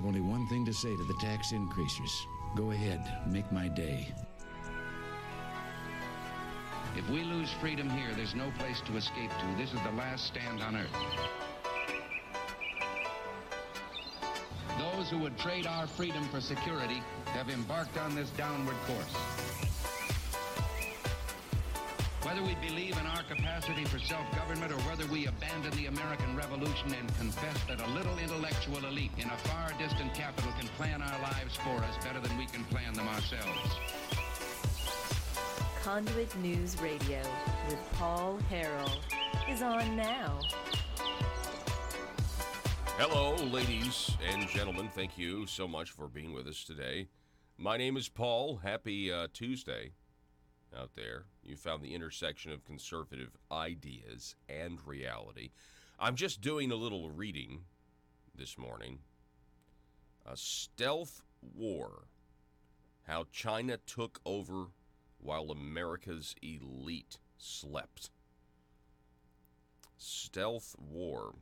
only one thing to say to the tax increasers. Go ahead, make my day. If we lose freedom here, there's no place to escape to. This is the last stand on earth. Those who would trade our freedom for security have embarked on this downward course. Whether we believe in our capacity for self-government or whether we abandon the American Revolution and confess that a little intellectual elite in a far distant capital can plan our lives for us better than we can plan them ourselves. Conduit News Radio with Paul Harrell is on now. Hello, ladies and gentlemen. Thank you so much for being with us today. My name is Paul. Happy Tuesday out there. You found the intersection of conservative ideas and reality. I'm just doing a little reading this morning. A stealth war. How China took over while America's elite slept. Stealth war.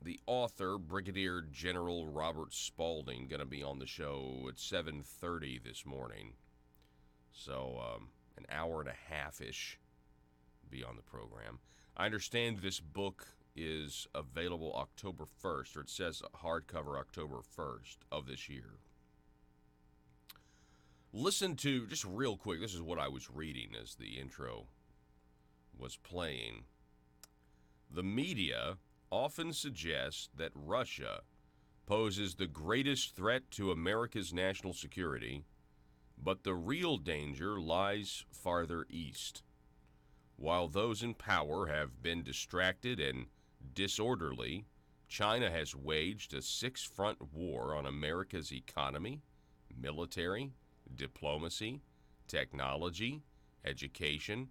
The author, Brigadier General Robert Spalding, going to be on the show at 7:30 this morning. So, an hour and a half-ish be on the program. I understand this book is available October 1st, or it says hardcover October 1st of this year. Listen to, just real quick, this is what I was reading as the intro was playing. The media often suggests that Russia poses the greatest threat to America's national security, but the real danger lies farther east. While those in power have been distracted and disorderly, China has waged a six-front war on America's economy, military, diplomacy, technology, education,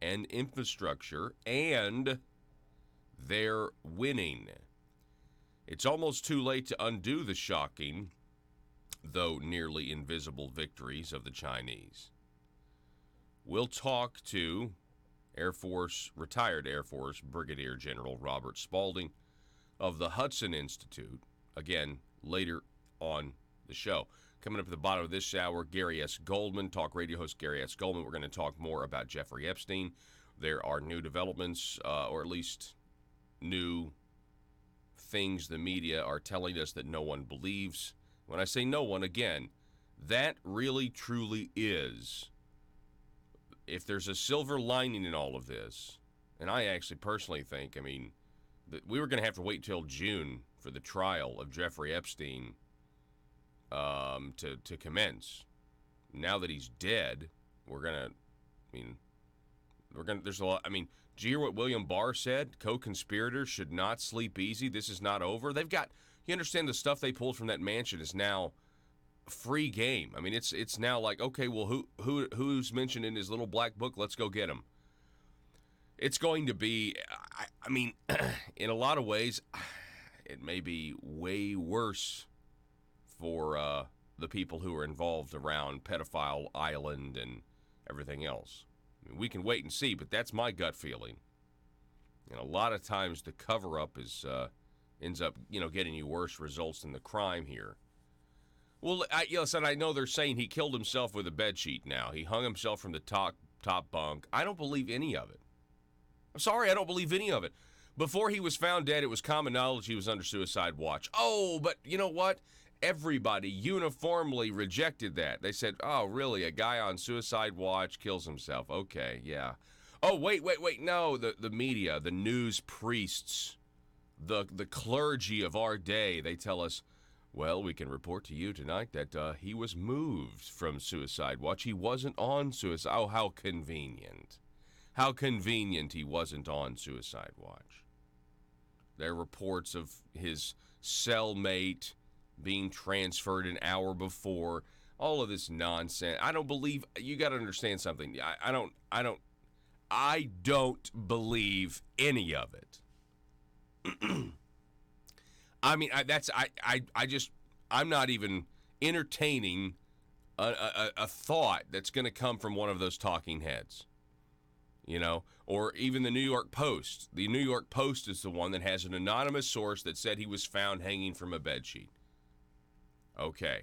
and infrastructure, and they're winning. It's almost too late to undo the shocking, though nearly invisible, victories of the Chinese. We'll talk to retired Air Force Brigadier General Robert Spalding of the Hudson Institute, again, later on the show. Coming up at the bottom of this hour, Gary S. Goldman, talk radio host Gary S. Goldman. We're going to talk more about Jeffrey Epstein. There are new developments, or at least new things the media are telling us that no one believes. When I say no one, again, that really truly is. If there's a silver lining in all of this, and I actually personally think, that we were going to have to wait till June for the trial of Jeffrey Epstein to commence. Now that he's dead, there's a lot. Did you hear what William Barr said? Co-conspirators should not sleep easy. This is not over. You understand the stuff they pulled from that mansion is now free game. It's now like, okay, well, who's mentioned in his little black book? Let's go get him. It's going to be, in a lot of ways, it may be way worse for the people who are involved around Pedophile Island and everything else. We can wait and see, but that's my gut feeling. And a lot of times the cover-up ends up, getting you worse results than the crime here. Well, I know they're saying he killed himself with a bedsheet now. He hung himself from the top bunk. I don't believe any of it. I'm sorry, I don't believe any of it. Before he was found dead, it was common knowledge he was under suicide watch. Oh, but you know what? Everybody uniformly rejected that. They said, oh, really? A guy on suicide watch kills himself. Okay, yeah. Oh, wait. No, the media, the news priests, the clergy of our day, they tell us, well, we can report to you tonight that he was moved from suicide watch. He wasn't on suicide. Oh, how convenient. How convenient he wasn't on suicide watch. There are reports of his cellmate being transferred an hour before. All of this nonsense. I don't believe. You got to understand something. I don't believe any of it. I'm not even entertaining a thought that's going to come from one of those talking heads. or even the New York Post. The New York Post is the one that has an anonymous source that said he was found hanging from a bedsheet. Okay.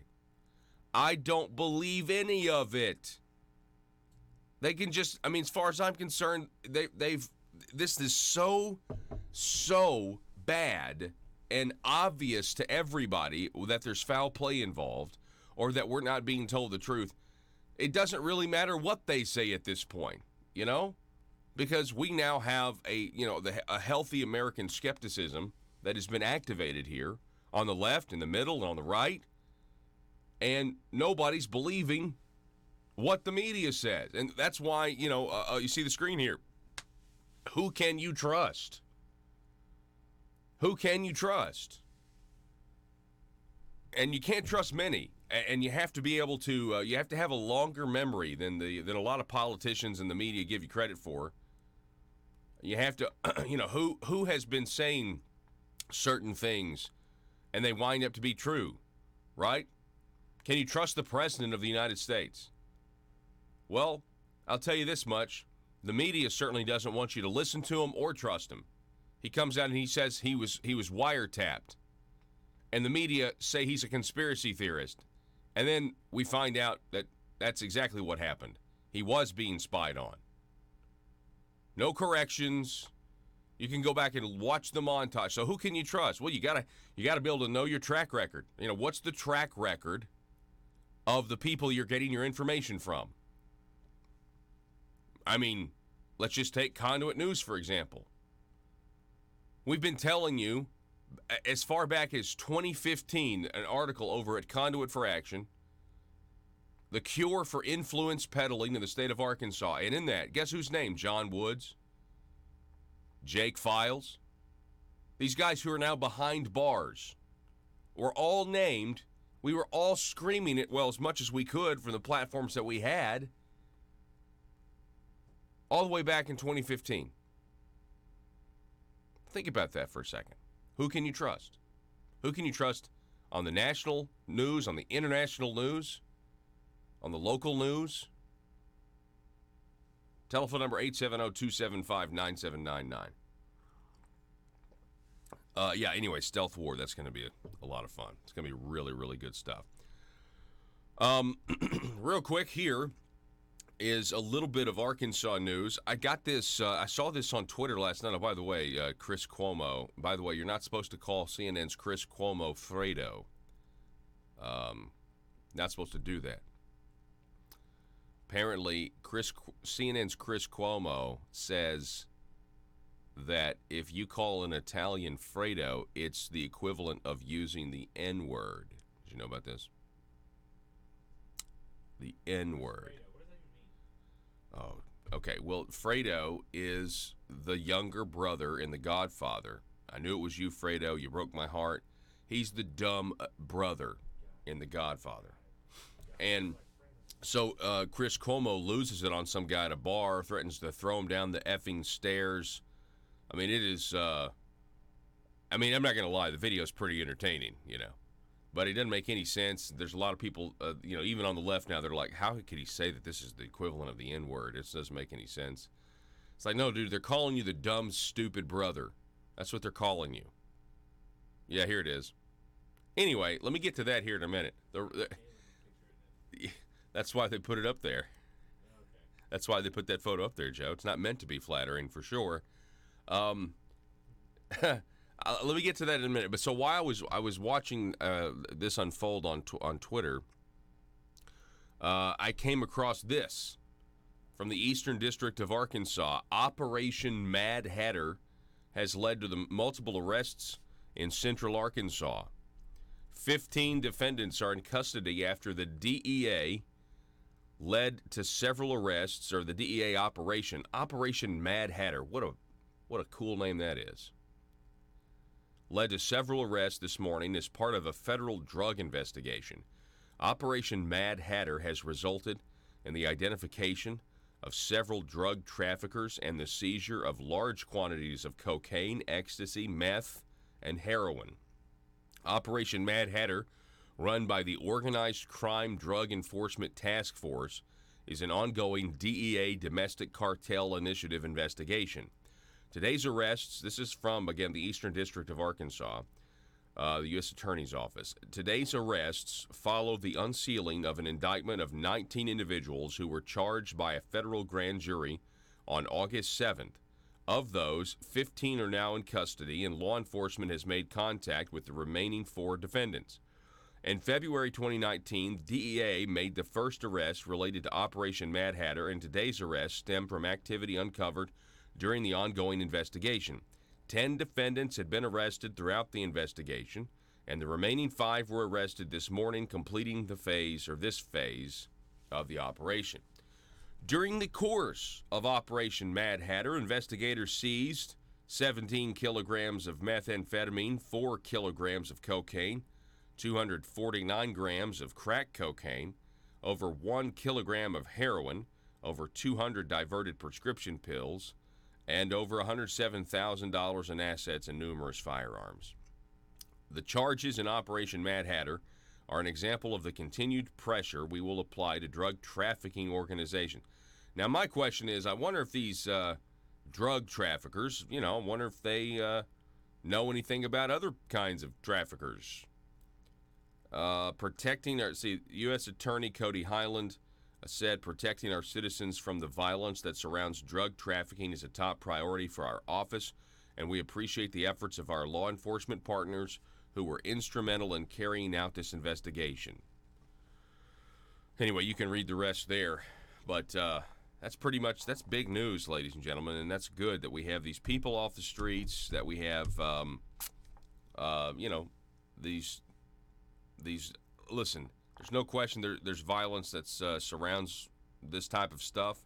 I don't believe any of it. They can just, as far as I'm concerned, this is so bad and obvious to everybody that there's foul play involved or that we're not being told the truth. It doesn't really matter what they say at this point, because we now have a healthy American skepticism that has been activated here on the left, in the middle, and on the right, and nobody's believing what the media says. And that's why, you see the screen here. Who can you trust? Who can you trust? And you can't trust many. And you have to be able to, you have to have a longer memory than a lot of politicians and the media give you credit for. You have to, who has been saying certain things and they wind up to be true, right? Can you trust the President of the United States? Well, I'll tell you this much. The media certainly doesn't want you to listen to him or trust him. He comes out and he says he was wiretapped. And the media say he's a conspiracy theorist. And then we find out that that's exactly what happened. He was being spied on. No corrections. You can go back and watch the montage. So who can you trust? Well, you gotta be able to know your track record. What's the track record of the people you're getting your information from? Let's just take Conduit News, for example. We've been telling you, as far back as 2015, an article over at Conduit for Action, the cure for influence peddling in the state of Arkansas. And in that, guess whose name? John Woods, Jake Files. These guys who are now behind bars were all named. We were all screaming it, as much as we could from the platforms that we had, all the way back in 2015. Think about that for a second. Who can you trust? Who can you trust on the national news, on the international news, on the local news? Telephone number 870-275-9799. Anyway, Stealth War, that's going to be a lot of fun. It's going to be really, really good stuff. Real quick here is a little bit of Arkansas news. I got this, I saw this on Twitter last night. Oh, by the way, Chris Cuomo. By the way, you're not supposed to call CNN's Chris Cuomo Fredo. Not supposed to do that. Apparently, CNN's Chris Cuomo says that if you call an Italian Fredo, it's the equivalent of using the N-word. Did you know about this? The N-word. Oh, okay. Well, Fredo is the younger brother in The Godfather. I knew it was you, Fredo. You broke my heart. He's the dumb brother in The Godfather. And so Chris Cuomo loses it on some guy at a bar, threatens to throw him down the effing stairs. It is, I'm not going to lie. The video is pretty entertaining, But it doesn't make any sense. There's a lot of people, even on the left now, they're like, how could he say that this is the equivalent of the N-word? It doesn't make any sense. It's like, no, dude, they're calling you the dumb, stupid brother. That's what they're calling you. Yeah, here it is. Anyway, let me get to that here in a minute. That's why they put it up there. That's why they put that photo up there, Joe. It's not meant to be flattering, for sure. Let me get to that in a minute. But so while I was watching this unfold on Twitter, I came across this from the Eastern District of Arkansas. Operation Mad Hatter has led to the multiple arrests in Central Arkansas. 15 defendants are in custody after the DEA led to several arrests, or the DEA Operation Mad Hatter. What a cool name that is. Led to several arrests this morning as part of a federal drug investigation. Operation Mad Hatter has resulted in the identification of several drug traffickers and the seizure of large quantities of cocaine, ecstasy, meth, and heroin. Operation Mad Hatter, run by the Organized Crime Drug Enforcement Task Force, is an ongoing DEA domestic cartel initiative investigation. Today's arrests, this is from, again, the Eastern District of Arkansas, the U.S. Attorney's Office. Today's arrests follow the unsealing of an indictment of 19 individuals who were charged by a federal grand jury on August 7th. Of those, 15 are now in custody, and law enforcement has made contact with the remaining 4 defendants. In February 2019, DEA made the first arrest related to Operation Mad Hatter, and today's arrest stemmed from activity uncovered during the ongoing investigation. 10 defendants had been arrested throughout the investigation, and the remaining 5 were arrested this morning, completing this phase of the operation. During the course of Operation Mad Hatter, investigators seized 17 kilograms of methamphetamine, 4 kilograms of cocaine, 249 grams of crack cocaine, over 1 kilogram of heroin, over 200 diverted prescription pills, and over $107,000 in assets and numerous firearms. The charges in Operation Mad Hatter are an example of the continued pressure we will apply to drug trafficking organizations. Now, my question is, I wonder if these drug traffickers, I wonder if they know anything about other kinds of traffickers. U.S. Attorney Cody Highland said protecting our citizens from the violence that surrounds drug trafficking is a top priority for our office, and we appreciate the efforts of our law enforcement partners who were instrumental in carrying out this investigation. Anyway, you can read the rest there, but that's big news, ladies and gentlemen, and that's good that we have these people off the streets, that we have, listen, there's no question there's violence that surrounds this type of stuff,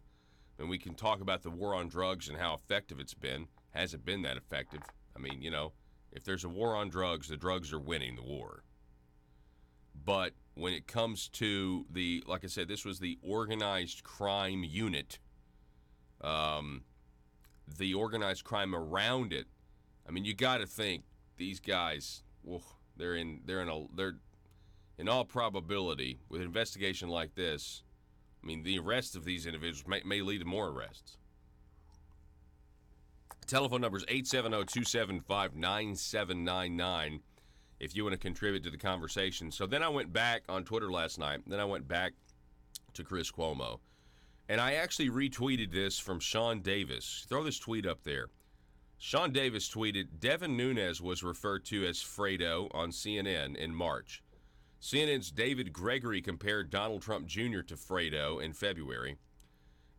and we can talk about the war on drugs and how effective it's been. Hasn't been that effective. I mean, if there's a war on drugs, the drugs are winning the war. But when it comes to like I said, this was the organized crime unit, the organized crime around it. I mean, you got to think these guys, they're in all probability, with an investigation like this, I mean, the arrest of these individuals may lead to more arrests. Telephone number is 870-275-9799 if you want to contribute to the conversation. So then I went back on Twitter last night. Then I went back to Chris Cuomo. And I actually retweeted this from Sean Davis. Throw this tweet up there. Sean Davis tweeted, Devin Nunes was referred to as Fredo on CNN in March. CNN's David Gregory compared Donald Trump Jr. to Fredo in February.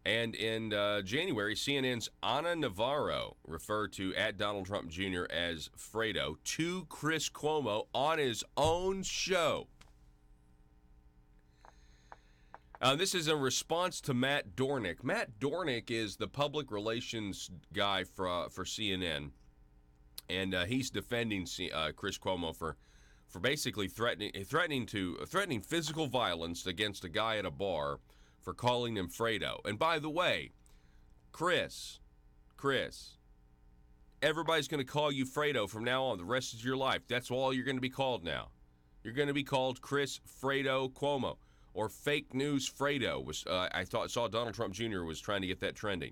And in January, CNN's Ana Navarro referred to Donald Trump Jr. as Fredo to Chris Cuomo on his own show. This is in response to Matt Dornick. Matt Dornick is the public relations guy for CNN, and he's defending Chris Cuomo for basically threatening physical violence against a guy at a bar for calling him Fredo. And by the way, Chris, everybody's going to call you Fredo from now on the rest of your life. That's all you're going to be called now. You're going to be called Chris Fredo Cuomo, or Fake News Fredo. I saw Donald Trump Jr. was trying to get that trending.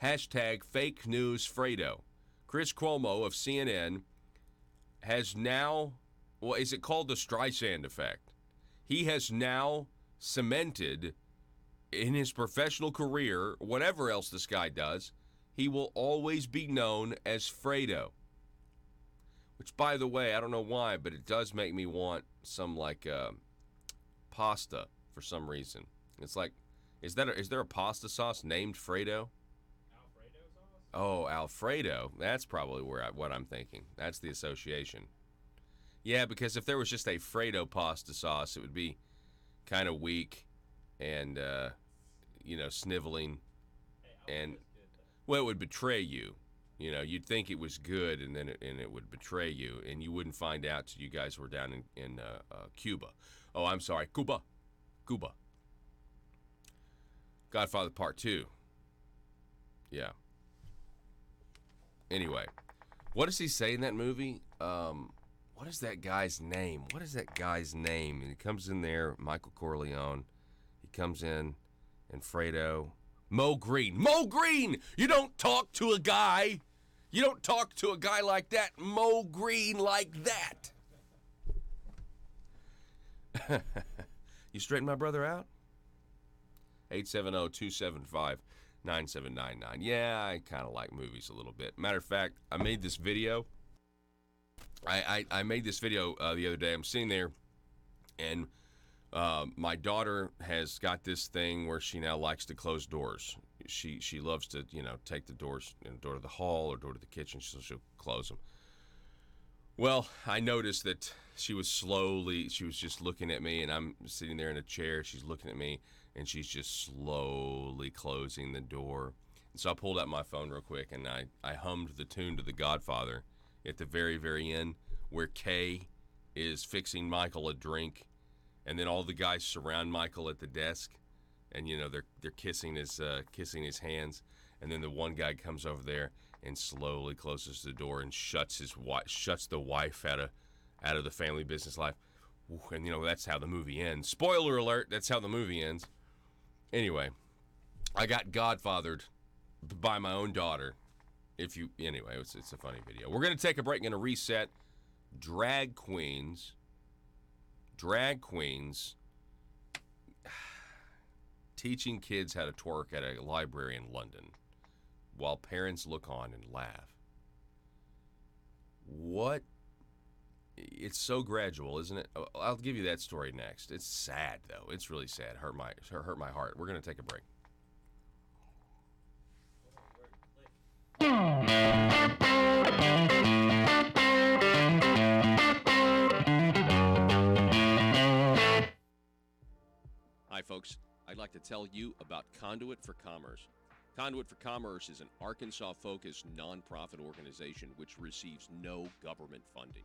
Hashtag Fake News Fredo. Chris Cuomo of CNN has now, is it called the Streisand effect? He has now cemented in his professional career, whatever else this guy does, he will always be known as Fredo. Which, by the way, I don't know why, but it does make me want some, pasta for some reason. It's like, is there a pasta sauce named Fredo? Alfredo sauce? Oh, Alfredo. That's probably what I'm thinking. That's the association. Yeah, because if there was just a Fredo pasta sauce, it would be kind of weak and, sniveling. And, well, it would betray you. You'd think it was good, and then it would betray you, and you wouldn't find out till you guys were down in Cuba. Oh, I'm sorry, Cuba. Godfather Part 2. Yeah. Anyway, what does he say in that movie? What is that guy's name? And he comes in there, Michael Corleone. He comes in, and Fredo. Mo Green. Mo Green! You don't talk to a guy. You don't talk to a guy like that. Mo Green like that. You straighten my brother out? 870-275-9799. Yeah, I kind of like movies a little bit. Matter of fact, I made this video. I made this video the other day. I'm sitting there, and my daughter has got this thing where she now likes to close doors. She loves to, take the doors, door to the hall or door to the kitchen, so she'll close them. Well, I noticed that she was just looking at me, and I'm sitting there in a chair. She's looking at me, and she's just slowly closing the door. And so I pulled out my phone real quick, and I hummed the tune to The Godfather at the very, very end, where Kay is fixing Michael a drink, and then all the guys surround Michael at the desk, and they're kissing his hands, and then the one guy comes over there and slowly closes the door and shuts the wife out of the family business life. And that's how the movie ends. Spoiler alert, that's how the movie ends. Anyway, I got godfathered by my own daughter. It's a funny video. We're going to take a break and going to reset. Drag queens teaching kids how to twerk at a library in London while parents look on and laugh. What? It's so gradual, isn't it? I'll give you that story next. It's sad, though. It's really sad. Hurt my heart. We're going to take a break. Hi, folks. I'd like to tell you about Conduit for Commerce. Conduit for Commerce is an Arkansas-focused nonprofit organization which receives no government funding.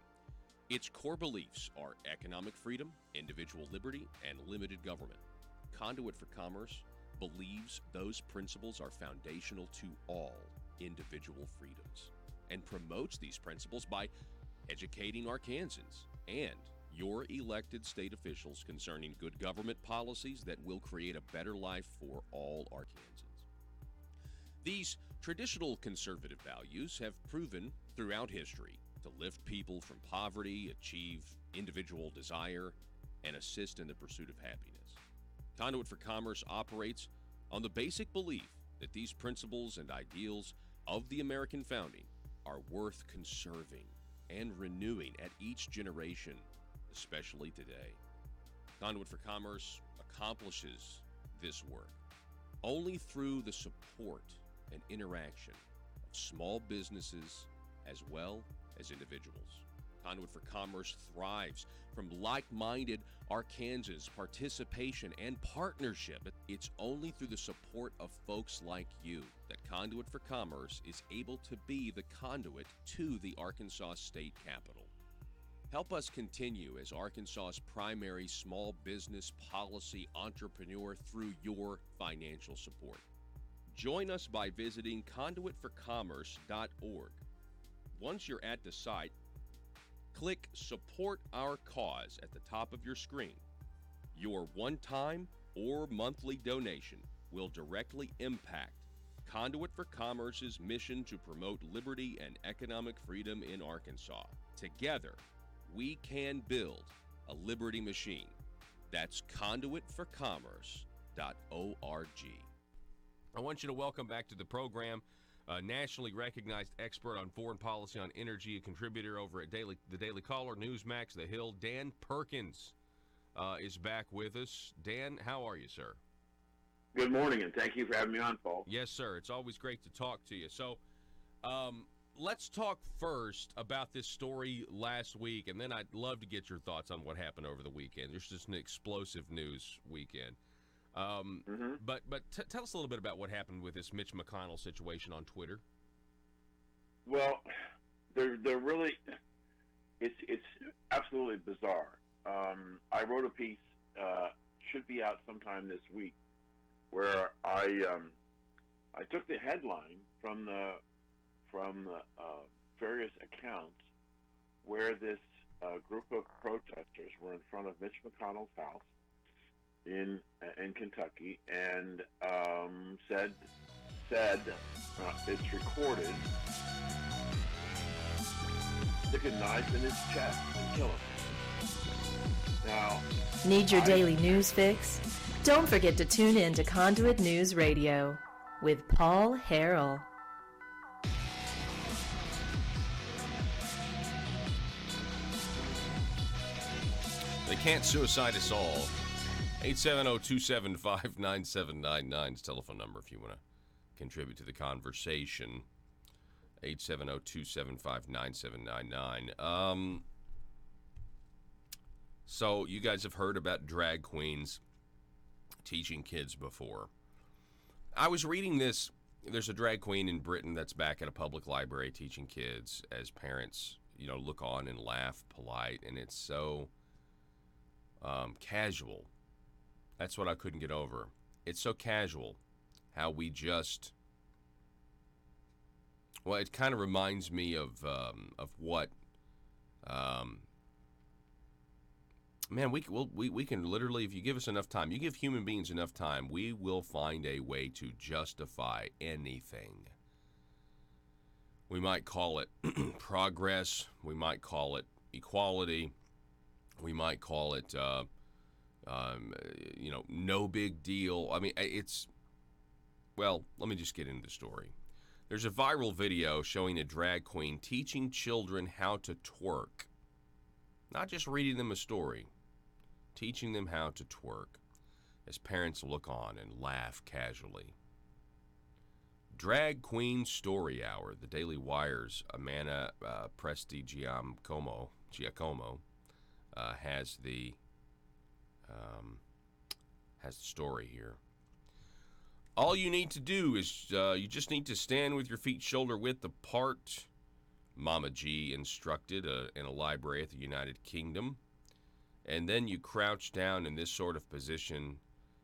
Its core beliefs are economic freedom, individual liberty, and limited government. Conduit for Commerce believes those principles are foundational to all individual freedoms and promotes these principles by educating Arkansans and your elected state officials concerning good government policies that will create a better life for all Arkansans. These traditional conservative values have proven throughout history to lift people from poverty, achieve individual desire, and assist in the pursuit of happiness. Conduit for Commerce operates on the basic belief that these principles and ideals of the American founding are worth conserving and renewing at each generation, especially today. Conduit for Commerce accomplishes this work only through the support and interaction of small businesses as well as individuals. Conduit for Commerce thrives from like-minded Arkansans' participation and partnership. It's only through the support of folks like you that Conduit for Commerce is able to be the conduit to the Arkansas State Capitol. Help us continue as Arkansas's primary small business policy entrepreneur through your financial support. Join us by visiting conduitforcommerce.org. Once you're at the site, click Support Our Cause at the top of your screen. Your one-time or monthly donation will directly impact Conduit for Commerce's mission to promote liberty and economic freedom in Arkansas. Together, we can build a liberty machine. That's conduitforcommerce.org. I want you to welcome back to the program a nationally recognized expert on foreign policy on energy, a contributor over at the Daily Caller, Newsmax, The Hill. Dan Perkins is back with us. Dan, how are you, sir? Good morning, and thank you for having me on, Paul. Yes, sir. It's always great to talk to you. So let's talk first about this story last week, and then I'd love to get your thoughts on what happened over the weekend. There's just an explosive news weekend. But tell us a little bit about what happened with this Mitch McConnell situation on Twitter. Well, they're really, it's absolutely bizarre. I wrote a piece, should be out sometime this week, where I took the headline from the various accounts where this group of protesters were in front of Mitch McConnell's house, in Kentucky, and said it's recorded, stick a knife in his chest and kill him. Now, Need your daily news fix? Don't forget to tune in to Conduit News Radio with Paul Harrell. They can't suicide us all. 870-275-9799 is telephone number if you want to contribute to the conversation. 870-275-9799. So you guys have heard about drag queens teaching kids before. I was reading this. There's a drag queen in Britain that's back at a public library teaching kids as parents, look on and laugh, polite, and it's so casual. That's what I couldn't get over. It's so casual how we just. Well, it kind of reminds me of what. Man, we can literally, if you give us enough time, you give human beings enough time, we will find a way to justify anything. We might call it progress. We might call it equality. We might call it, no big deal. I mean, well, let me just get into the story. There's a viral video showing a drag queen teaching children how to twerk. Not just reading them a story. Teaching them how to twerk as parents look on and laugh casually. Drag Queen Story Hour, the Daily Wire's Amanda Giacomo has the story here. All you need to do is you just need to stand with your feet shoulder width apart, Mama G instructed in a library at the United Kingdom. And then you crouch down in this sort of position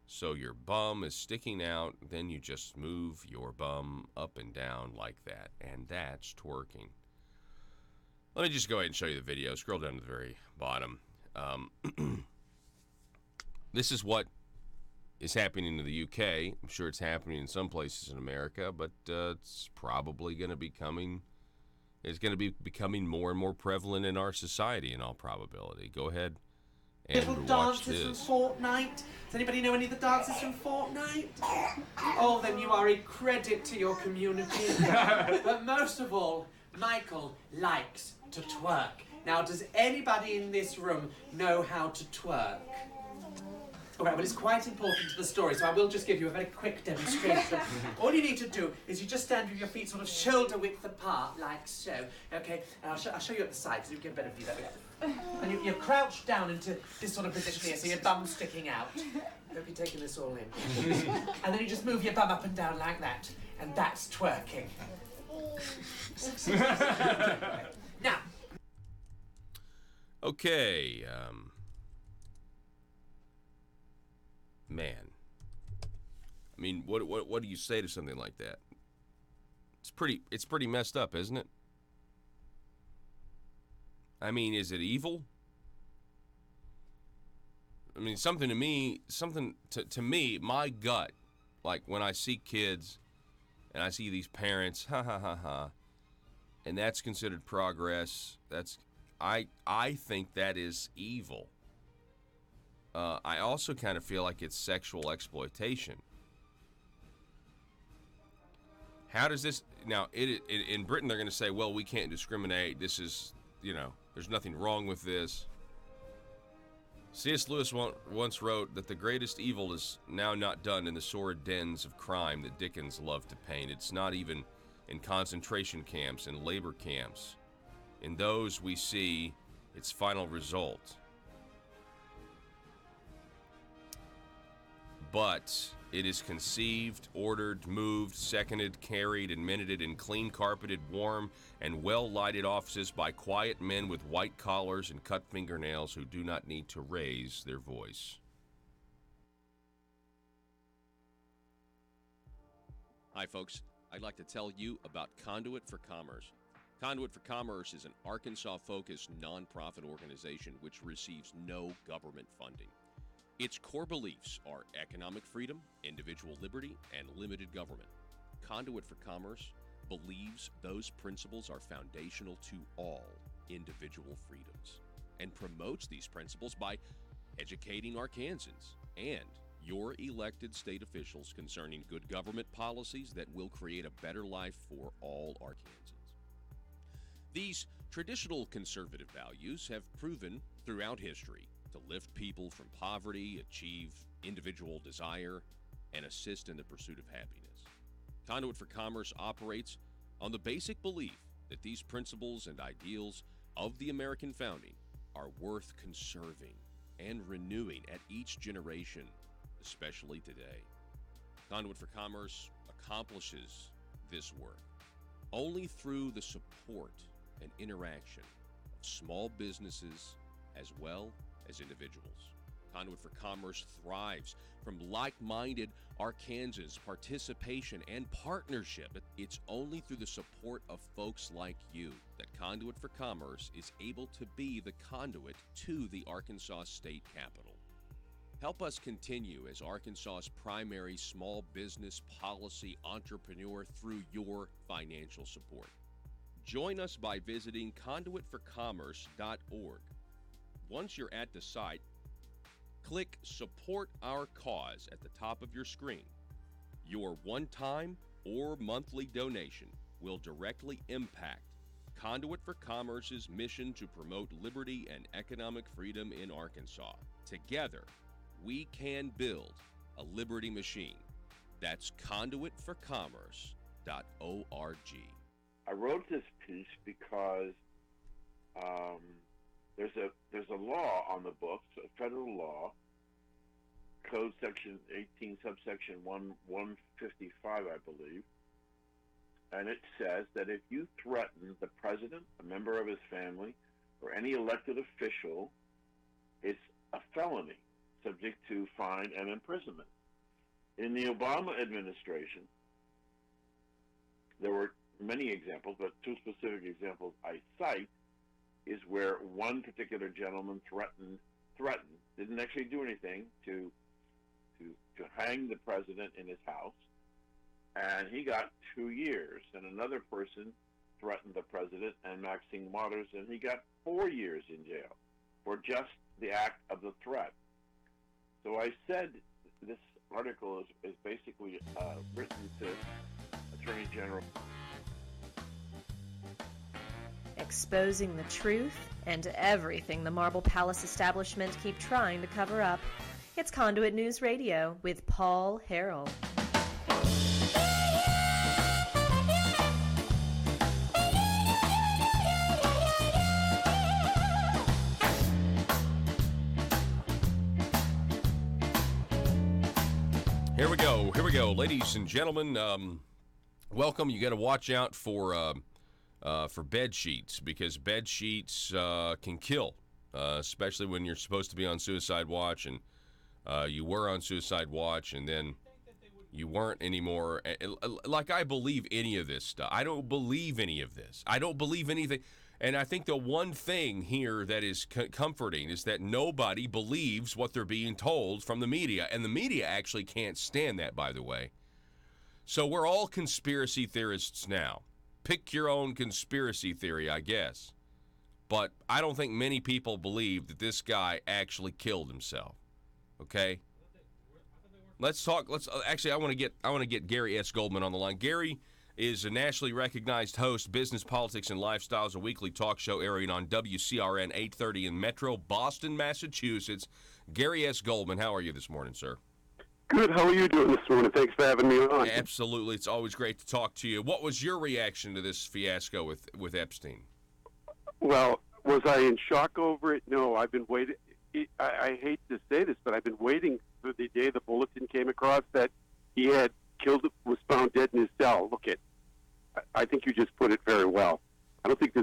so your bum is sticking out. Then you just move your bum up and down like that. And that's twerking. Let me just go ahead and show you the video. Scroll down to the very bottom. This is what is happening in the UK. I'm sure it's happening in some places in America, but it's probably going to be becoming more and more prevalent in our society in all probability. Go ahead and Little watch dances this. from Fortnite. Does anybody know any of the dances from Fortnite? Oh, then you are a credit to your community. But most of all, Michael likes to twerk. Now, does anybody in this room know how to twerk? All right, well, it's quite important to the story, so I will just give you a very quick demonstration. All you need to do is you just stand with your feet sort of shoulder width apart, like so, okay? And I'll show you at the side, so you get a better view that way. And you crouch down into this sort of position here, so your bum's sticking out. Hope you're taking this all in. And then you just move your bum up and down like that, and that's twerking. Now. Okay, man. I mean, what do you say to something like that? It's pretty messed up, isn't it? I mean, is it evil? I mean, something to me, my gut, like when I see kids and I see these parents, and that's considered progress, I think that is evil. I also kind of feel like it's sexual exploitation. How does this, now, in Britain they're going to say, well, we can't discriminate, this is, there's nothing wrong with this. C.S. Lewis once wrote that the greatest evil is now not done in the sordid dens of crime that Dickens loved to paint. It's not even in concentration camps and labor camps. In those we see its final result. But it is conceived, ordered, moved, seconded, carried, and minuted in clean carpeted, warm, and well-lighted offices by quiet men with white collars and cut fingernails who do not need to raise their voice. Hi, folks. I'd like to tell you about Conduit for Commerce. Conduit for Commerce is an Arkansas-focused nonprofit organization which receives no government funding. Its core beliefs are economic freedom, individual liberty, and limited government. Conduit for Commerce believes those principles are foundational to all individual freedoms and promotes these principles by educating Arkansans and your elected state officials concerning good government policies that will create a better life for all Arkansans. These traditional conservative values have proven throughout history to lift people from poverty, achieve individual desire, and assist in the pursuit of happiness. Conduit for Commerce operates on the basic belief that these principles and ideals of the American founding are worth conserving and renewing at each generation, especially today. Conduit for Commerce accomplishes this work only through the support and interaction of small businesses as well as individuals. Conduit for Commerce thrives from like-minded Arkansans' participation and partnership. It's only through the support of folks like you that Conduit for Commerce is able to be the conduit to the Arkansas State Capitol. Help us continue as Arkansas's primary small business policy entrepreneur through your financial support. Join us by visiting conduitforcommerce.org. Once you're at the site, click Support Our Cause at the top of your screen. Your one-time or monthly donation will directly impact Conduit for Commerce's mission to promote liberty and economic freedom in Arkansas. Together, we can build a liberty machine. That's conduitforcommerce.org. I wrote this piece because there's a law on the books, a federal law, Code Section 18, subsection 155, I believe, and it says that if you threaten the president, a member of his family, or any elected official, it's a felony, subject to fine and imprisonment. In the Obama administration, there were many examples, but two specific examples I cite is where one particular gentleman threatened, didn't actually do anything to hang the president in his house, and he got 2 years. And another person threatened the president and Maxine Waters, and he got 4 years in jail for just the act of the threat. So I said this article is basically written to Attorney General. Exposing the truth and everything the Marble Palace establishment keep trying to cover up. It's Conduit News Radio with Paul Harrell. Here we go, ladies and gentlemen. Welcome. You got to watch out for bed sheets, because bed sheets can kill, especially when you're supposed to be on suicide watch, and you were on suicide watch, and then you weren't anymore. Like, I believe any of this stuff. I don't believe any of this. I don't believe anything. And I think the one thing here that is comforting is that nobody believes what they're being told from the media. And the media actually can't stand that, by the way. So we're all conspiracy theorists now. Pick your own conspiracy theory, I guess. But I don't think many people believe that this guy actually killed himself. Okay? Let's talk. Actually, I want to get Gary S. Goldman on the line. Gary is a nationally recognized host, business, politics, and lifestyles, a weekly talk show airing on WCRN 830 in Metro Boston, Massachusetts. Gary S. Goldman, how are you this morning, sir? Good. How are you doing this morning? Thanks for having me on. Absolutely. It's always great to talk to you. What was your reaction to this fiasco with Epstein? Well, was I in shock over it? No, I've been waiting. I hate to say this, but I've been waiting for the day the bulletin came across that he had was found dead in his cell. Look, I think you just put it very well. I don't think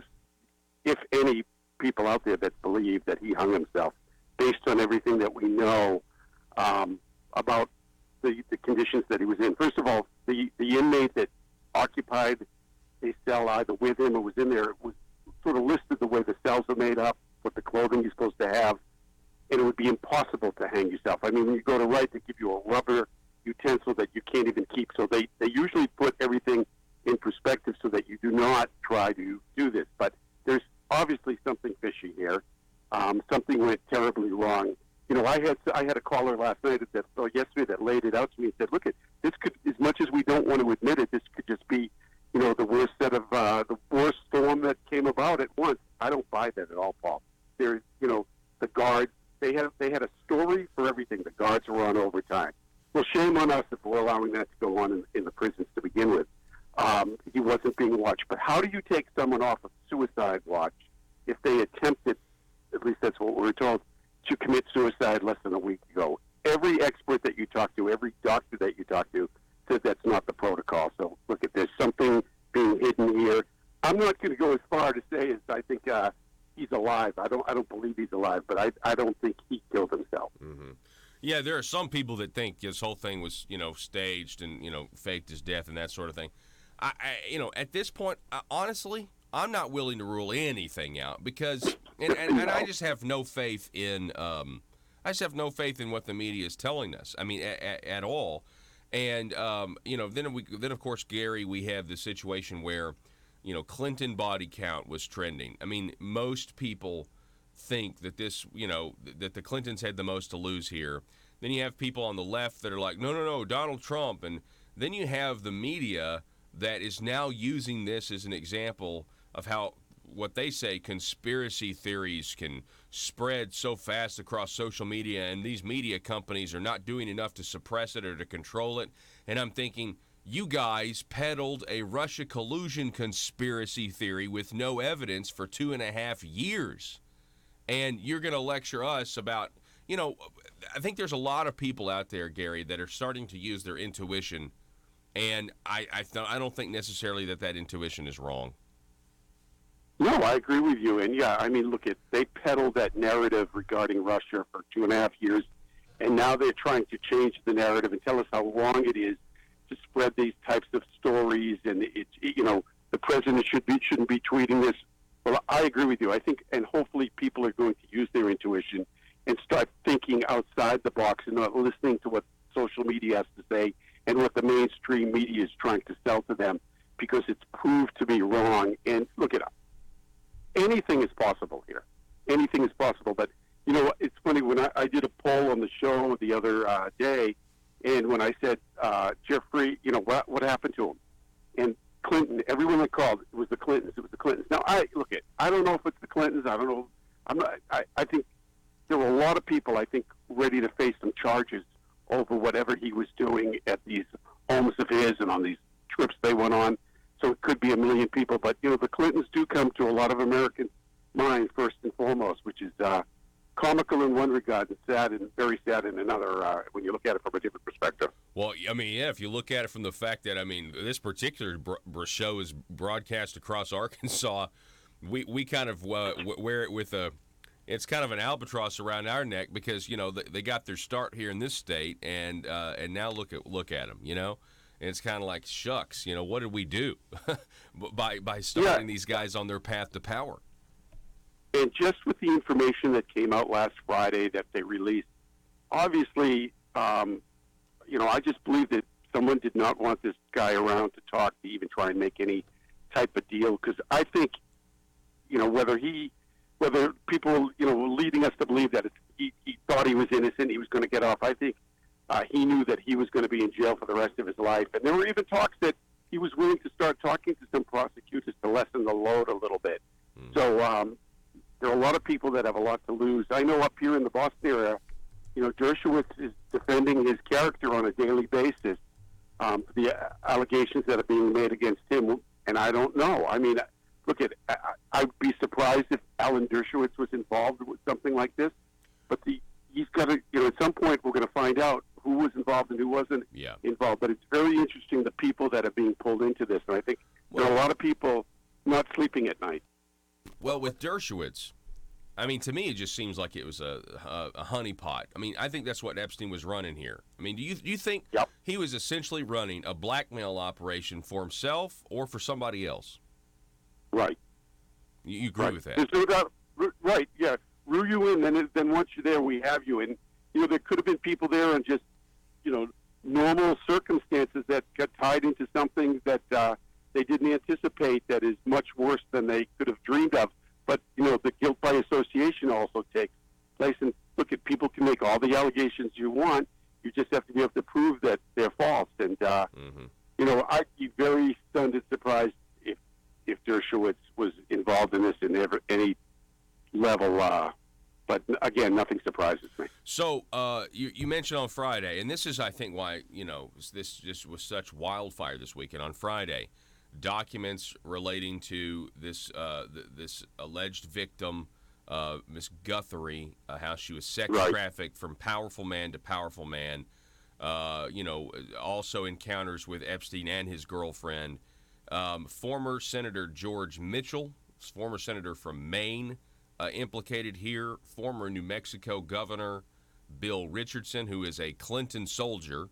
if any people out there that believe that he hung himself, based on everything that we know about the conditions that he was in. First of all, the inmate that occupied a cell either with him or was in there was sort of listed the way the cells are made up, what the clothing he's supposed to have, and it would be impossible to hang yourself. I mean, when you go to write, they give you a rubber utensil that you can't even keep. So they usually put everything in perspective so that you do not try to do this. But there's obviously something fishy here. Something went terribly wrong. You know, I had a caller last night or yesterday that laid it out to me and said, "Look, this could, as much as we don't want to admit it, this could just be, you know, the worst set of the worst storm that came about at once." I don't buy that at all, Paul. There's, you know, the guards. They had a story for everything. The guards were on overtime. Well, shame on us if we're allowing that to go on in the prisons to begin with. He wasn't being watched. But how do you take someone off of suicide watch if they attempted, at least that's what we're told, to commit suicide less than a week ago? Every expert that you talk to, every doctor that you talk to, says that's not the protocol. So look, there's something being hidden here. I'm not going to go as far to say as I think he's alive. I don't believe he's alive, but I don't think he killed himself. Mm-hmm. Yeah, there are some people that think this whole thing was, you know, staged and, you know, faked his death and that sort of thing. I you know, at this point, honestly, I'm not willing to rule anything out because, and I just have no faith in, what the media is telling us. I mean, at all. And you know, then of course, Gary, we have the situation where, you know, Clinton body count was trending. I mean, most people think that this, you know, that the Clintons had the most to lose here. Then you have people on the left that are like, no, Donald Trump. And then you have the media that is now using this as an example of how, what they say, conspiracy theories can spread so fast across social media, and these media companies are not doing enough to suppress it or to control it. And I'm thinking, you guys peddled a Russia collusion conspiracy theory with no evidence for 2.5 years. And you're going to lecture us about, you know, I think there's a lot of people out there, Gary, that are starting to use their intuition. And I don't think necessarily that intuition is wrong. No, I agree with you. And yeah, I mean, look, they peddled that narrative regarding Russia for 2.5 years. And now they're trying to change the narrative and tell us how wrong it is to spread these types of stories. And it's, you know, the president shouldn't be tweeting this. Well, I agree with you. I think, and hopefully people are going to use their intuition and start thinking outside the box and not listening to what social media has to say and what the mainstream media is trying to sell to them, because it's proved to be wrong. And look, anything is possible here. Anything is possible. But, you know, it's funny, when I did a poll on the show the other day, and when I said, Jeffrey, you know, what happened to him? And Clinton, everyone that called, it was the Clintons. Now, I don't know if it's the Clintons. I don't know. I think there were a lot of people, I think, ready to face some charges over whatever he was doing at these homes of his and on these trips they went on. So it could be 1 million people. But, you know, the Clintons do come to a lot of American minds first and foremost, which is comical in one regard and sad and very sad in another when you look at it from a different perspective. Well, I mean, yeah, if you look at it from the fact that, I mean, this particular show is broadcast across Arkansas, we kind of wear it with it's kind of an albatross around our neck because, you know, they got their start here in this state, and now look at them, you know? And it's kind of like, shucks, you know, what did we do by starting these guys on their path to power? And just with the information that came out last Friday that they released, obviously, you know, I just believe that someone did not want this guy around to talk, to even try and make any type of deal. Because I think, you know, whether people, you know, were leading us to believe that he thought he was innocent, he was going to get off. I think he knew that he was going to be in jail for the rest of his life. And there were even talks that he was willing to start talking to some prosecutors to lessen the load a little bit. So there are a lot of people that have a lot to lose. I know up here in the Boston area, you know, Dershowitz is defending his character on a daily basis for the allegations that are being made against him. And I don't know. I mean, look, I'd be surprised if Alan Dershowitz was involved with something like this. But he's got to, you know, at some point we're going to find out who was involved and who wasn't involved. But it's very interesting, the people that are being pulled into this. And I think there are a lot of people not sleeping at night. Well, with Dershowitz, I mean, to me, it just seems like it was a honeypot. I mean, I think that's what Epstein was running here. I mean, do you think he was essentially running a blackmail operation for himself or for somebody else? Right. You agree with that? There's no doubt. Right, yeah. rue you in. Then once you're there, we have you. And there could have been people there and just normal circumstances that got tied into something that they didn't anticipate that is much worse than they could have dreamed of. But the guilt by association also takes place. And look, at people can make all the allegations you want. You just have to be able to prove that they're false. And I'd be very stunned and surprised if Dershowitz was involved in this in any level. But again, nothing surprises me. So you mentioned on Friday, and this is, I think, why this just was such wildfire this weekend. On Friday, documents relating to this this alleged victim, Miss Guthrie, how she was sex trafficked from powerful man to powerful man. Also encounters with Epstein and his girlfriend. Former Senator George Mitchell, former senator from Maine, implicated here. Former New Mexico Governor Bill Richardson, who is a Clinton soldier,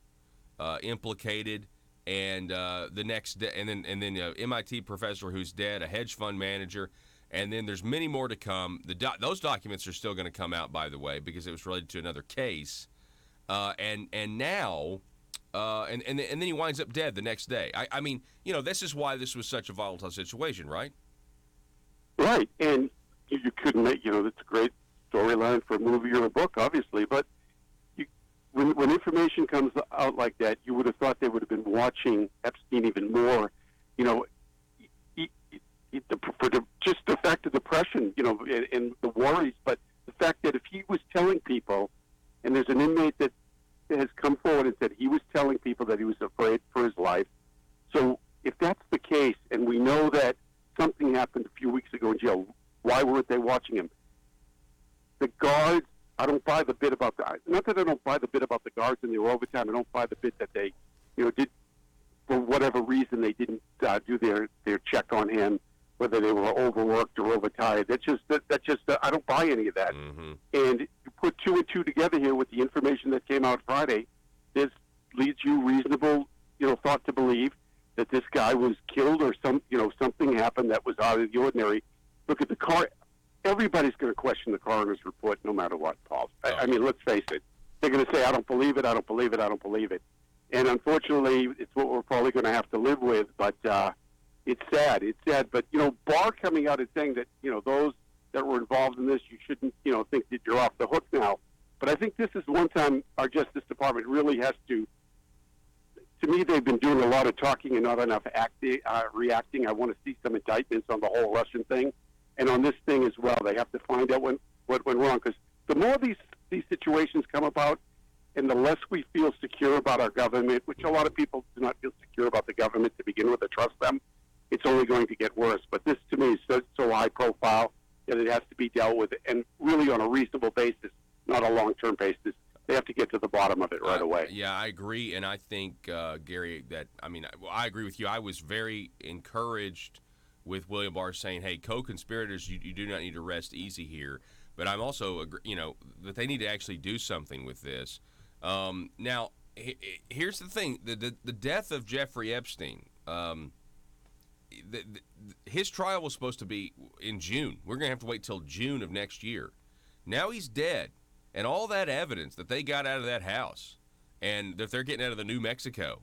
implicated. And the next day, and then MIT professor who's dead, a hedge fund manager, and then there's many more to come. Those documents are still going to come out, by the way, because it was related to another case. And now, and then he winds up dead the next day. I mean, this is why this was such a volatile situation, right? Right, and you couldn't make, it's a great storyline for a movie or a book, obviously, but when information comes out like that, you would have thought they would have been watching Epstein even more, just the fact of depression, and the worries, but the fact that if he was telling people, and there's an inmate that has come forward and said he was telling people that he was afraid for his life. So if that's the case, and we know that something happened a few weeks ago in jail, why weren't they watching him? The guards, I don't buy the bit about not that I don't buy the bit about the guards and their overtime. I don't buy the bit that they, did, for whatever reason, they didn't do their check on him, whether they were overworked or overtired. That's just I don't buy any of that. Mm-hmm. And you put two and two together here with the information that came out Friday. This leads you reasonable, thought to believe that this guy was killed or something happened that was out of the ordinary. Look at the car. Everybody's going to question the coroner's report no matter what, Paul. I mean, let's face it. They're going to say, I don't believe it, I don't believe it, I don't believe it. And unfortunately, it's what we're probably going to have to live with. But it's sad. It's sad. But, Barr coming out and saying that, those that were involved in this, you shouldn't, think that you're off the hook now. But I think this is one time our Justice Department really has to me, they've been doing a lot of talking and not enough reacting. I want to see some indictments on the whole Russian thing. And on this thing as well, they have to find out what went wrong. Because the more these situations come about, and the less we feel secure about our government, which a lot of people do not feel secure about the government to begin with or trust them, it's only going to get worse. But this, to me, is so high profile that it has to be dealt with, and really on a reasonable basis, not a long-term basis. They have to get to the bottom of it right away. Yeah, I agree. And I think, Gary, I agree with you. I was very encouraged with William Barr saying, hey, co-conspirators, you do not need to rest easy here. But I'm also, that they need to actually do something with this. Now, here's the thing. The death of Jeffrey Epstein, his trial was supposed to be in June. We're going to have to wait till June of next year. Now he's dead. And all that evidence that they got out of that house and that they're getting out of the New Mexico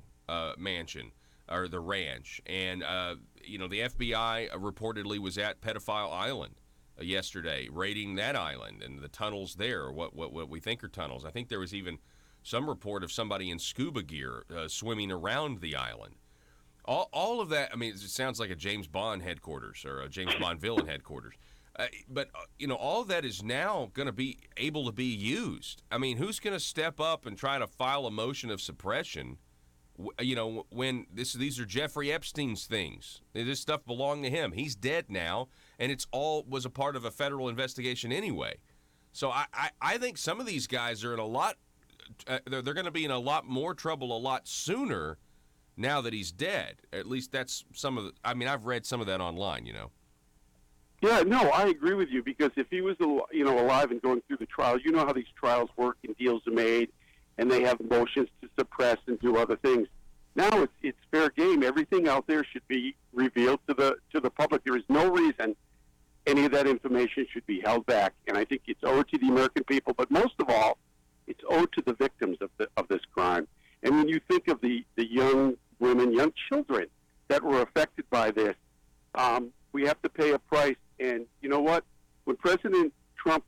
mansion or the ranch. And, the FBI reportedly was at Pedophile Island yesterday, raiding that island and the tunnels there, or what we think are tunnels. I think there was even some report of somebody in scuba gear swimming around the island. All of that, it sounds like a James Bond headquarters or a James Bond villain headquarters. But all of that is now going to be able to be used. Who's going to step up and try to file a motion of suppression, when these are Jeffrey Epstein's things? This stuff belonged to him. He's dead now, and it's all was a part of a federal investigation anyway. So I think some of these guys are in a lot they're going to be in a lot more trouble a lot sooner now that he's dead. At least that's some of the, I've read some of that online, Yeah, no, I agree with you, because if he was, alive and going through the trial, you know how these trials work and deals are made, and they have motions to suppress and do other things. Now it's fair game. Everything out there should be revealed to the public. There is no reason, any of that information should be held back. And I think it's owed to the American people, but most of all, it's owed to the victims of this crime. And when you think of the young women, young children that were affected by this, we have to pay a price. And you know what? When President Trump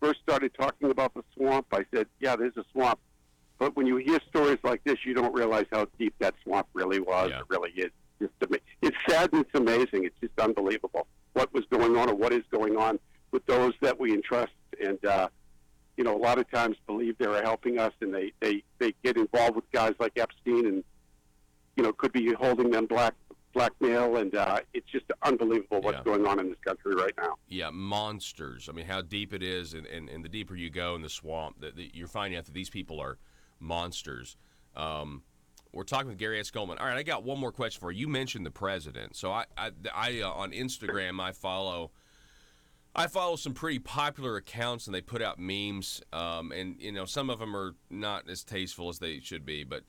first started talking about the swamp, I said, yeah, there's a swamp. But when you hear stories like this, you don't realize how deep that swamp really was. Yeah. It really is. It's sad and it's amazing. It's just unbelievable what was going on or what is going on with those that we entrust and, a lot of times believe they're helping us, and they get involved with guys like Epstein and, could be holding them blackmail, and it's just unbelievable what's going on in this country right now. Yeah, monsters. I mean, how deep it is, and the deeper you go in the swamp, that you're finding out that these people are monsters. We're talking with Gary S. Goldman. All right, I got one more question for you. You mentioned the president. So I on Instagram, I follow some pretty popular accounts, and they put out memes. And some of them are not as tasteful as they should be. But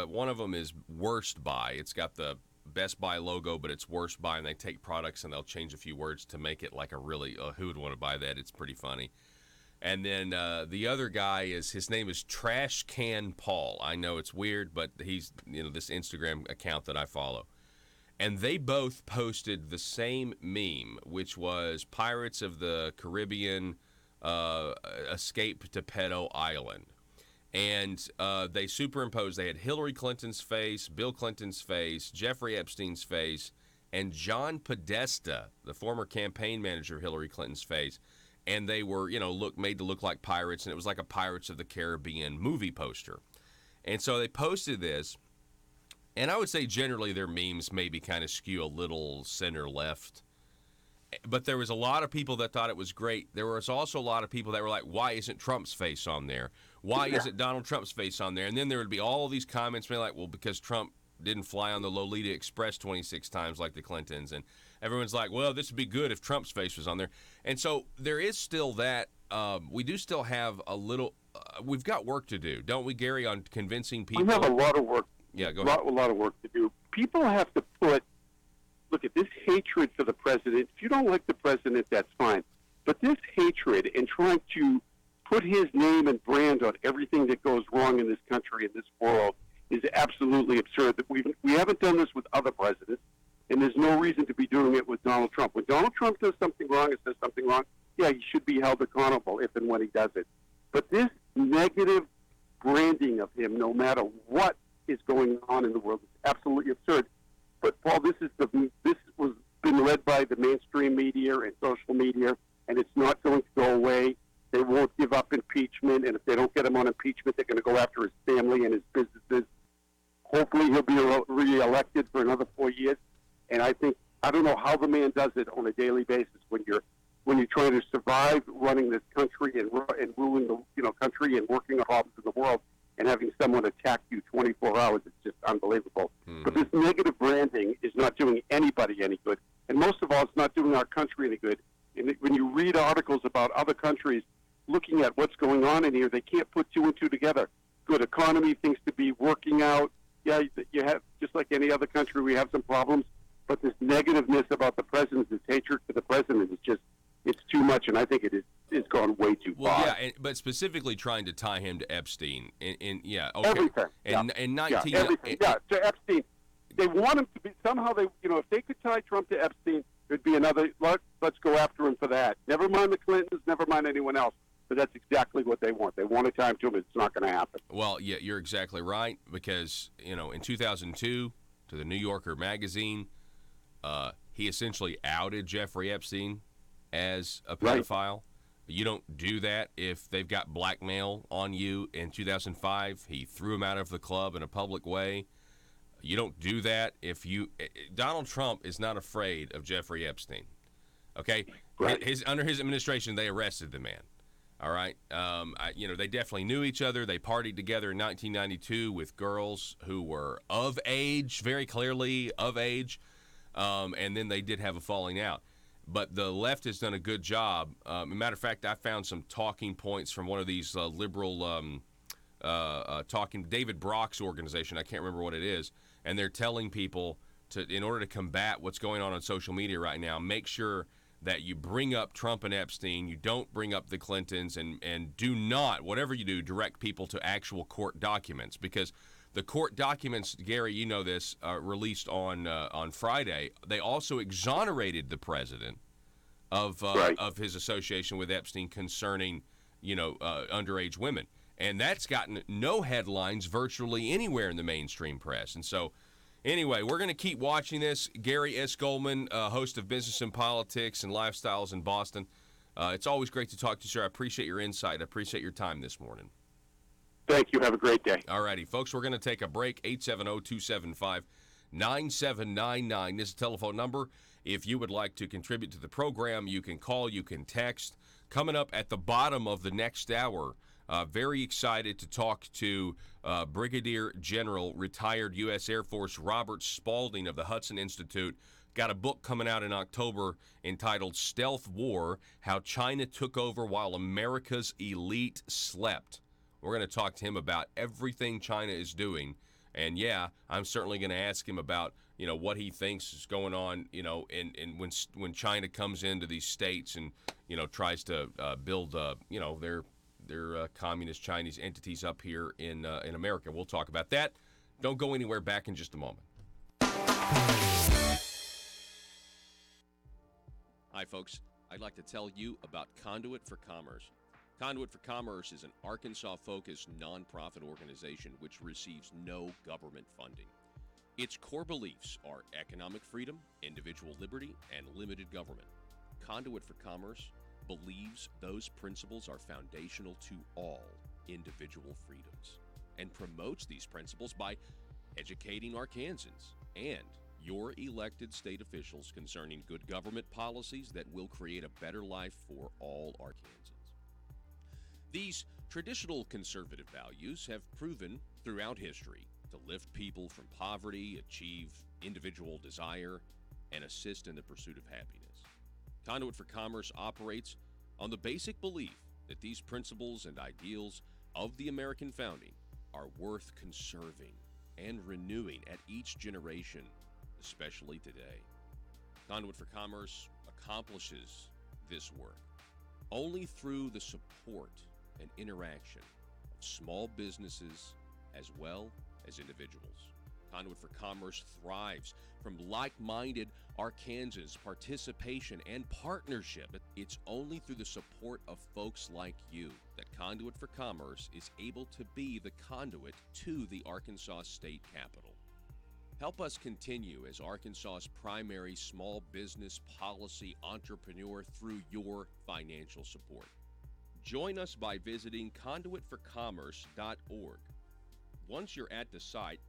one of them is Worst Buy. It's got the Best Buy logo, but it's Worst Buy, and they take products and they'll change a few words to make it like a really who would want to buy that? It's pretty funny. And then the other guy his name is Trash Can Paul. I know it's weird, but he's this Instagram account that I follow. And they both posted the same meme, which was Pirates of the Caribbean escape to Pedo Island. And they superimposed, they had Hillary Clinton's face, Bill Clinton's face, Jeffrey Epstein's face, and John Podesta, the former campaign manager of Hillary Clinton's face. And they were, made to look like pirates, and it was like a Pirates of the Caribbean movie poster. And so they posted this, and I would say generally their memes maybe kind of skew a little center-left. But there was a lot of people that thought it was great. There was also a lot of people that were like, why isn't Trump's face on there? Why isn't Donald Trump's face on there? And then there would be all these comments being like, well, because Trump didn't fly on the Lolita Express 26 times like the Clintons. And everyone's like, well, this would be good if Trump's face was on there. And so there is still that. We do still have a little we've got work to do, don't we, Gary, on convincing people? We have a lot of work. Yeah, go ahead. A lot of work to do. People have to look at this hatred for the president. If you don't like the president, that's fine. But this hatred and trying to put his name and brand on everything that goes wrong in this country, in this world, is absolutely absurd. That we haven't done this with other presidents, and there's no reason to be doing it with Donald Trump. When Donald Trump does something wrong and says something wrong, yeah, he should be held accountable if and when he does it. But this negative branding of him, no matter what is going on in the world, is absolutely absurd. But Paul, this was been led by the mainstream media and social media, and it's not going to go away. They won't give up impeachment, and if they don't get him on impeachment, they're going to go after his family and his businesses. Hopefully, he'll be reelected for another 4 years. And I don't know how the man does it on a daily basis when you're trying to survive running this country and ruling the country and working on problems in the world, and having someone attack you 24 hours. It's just unbelievable. Mm-hmm. But this negative branding is not doing anybody any good. And most of all, it's not doing our country any good. And when you read articles about other countries looking at what's going on in here, they can't put two and two together. Good economy, things to be working out. Yeah, you have, just like any other country, we have some problems. But this negativeness about the president, this hatred for the president is just, it's too much, and I think it's gone way too far. Well, yeah, but specifically trying to tie him to Epstein, and yeah, okay, everything, and 19, everything, to Epstein. They want him to be somehow. If they could tie Trump to Epstein, there'd be another. Let's go after him for that. Never mind the Clintons. Never mind anyone else. But that's exactly what they want. They want to tie him to him. It's not going to happen. Well, yeah, you're exactly right, because in 2002, to the New Yorker magazine, he essentially outed Jeffrey Epstein as a pedophile. Right. You don't do that if they've got blackmail on you. In 2005, he threw him out of the club in a public way. You don't do that if Donald Trump is not afraid of Jeffrey Epstein. Okay? Right. Under his administration, they arrested the man. All right? They definitely knew each other. They partied together in 1992 with girls who were of age, very clearly of age, and then they did have a falling out. But the left has done a good job. As a matter of fact, I found some talking points from one of these liberal David Brock's organization. I can't remember what it is. And they're telling people in order to combat what's going on social media right now, make sure that you bring up Trump and Epstein, you don't bring up the Clintons, and do not, whatever you do, direct people to actual court documents, because the court documents, Gary, you know this, released on Friday, they also exonerated the president of his association with Epstein concerning, underage women. And that's gotten no headlines virtually anywhere in the mainstream press. And so, anyway, we're going to keep watching this. Gary S. Goldman, host of Business and Politics and Lifestyles in Boston. It's always great to talk to you, sir. I appreciate your insight. I appreciate your time this morning. Thank you. Have a great day. All righty, folks, we're going to take a break. 870-275-9799. This is the telephone number. If you would like to contribute to the program, you can call, you can text. Coming up at the bottom of the next hour, very excited to talk to Brigadier General, retired U.S. Air Force Robert Spalding of the Hudson Institute. Got a book coming out in October entitled Stealth War, How China Took Over While America's Elite Slept. We're going to talk to him about everything China is doing. And, yeah, I'm certainly going to ask him about, what he thinks is going on, and when China comes into these states and, tries to build, their communist Chinese entities up here in America. We'll talk about that. Don't go anywhere. Back in just a moment. Hi, folks. I'd like to tell you about Conduit for Commerce. Conduit for Commerce is an Arkansas-focused nonprofit organization which receives no government funding. Its core beliefs are economic freedom, individual liberty, and limited government. Conduit for Commerce believes those principles are foundational to all individual freedoms and promotes these principles by educating Arkansans and your elected state officials concerning good government policies that will create a better life for all Arkansans. These traditional conservative values have proven throughout history to lift people from poverty, achieve individual desire, and assist in the pursuit of happiness. Conduit for Commerce operates on the basic belief that these principles and ideals of the American founding are worth conserving and renewing at each generation, especially today. Conduit for Commerce accomplishes this work only through the support and interaction of small businesses as well as individuals. Conduit for Commerce thrives from like-minded Arkansans' participation and partnership. It's only through the support of folks like you that Conduit for Commerce is able to be the conduit to the Arkansas State Capitol. Help us continue as Arkansas's primary small business policy entrepreneur through your financial support. Join us by visiting conduitforcommerce.org. Once you're at the site,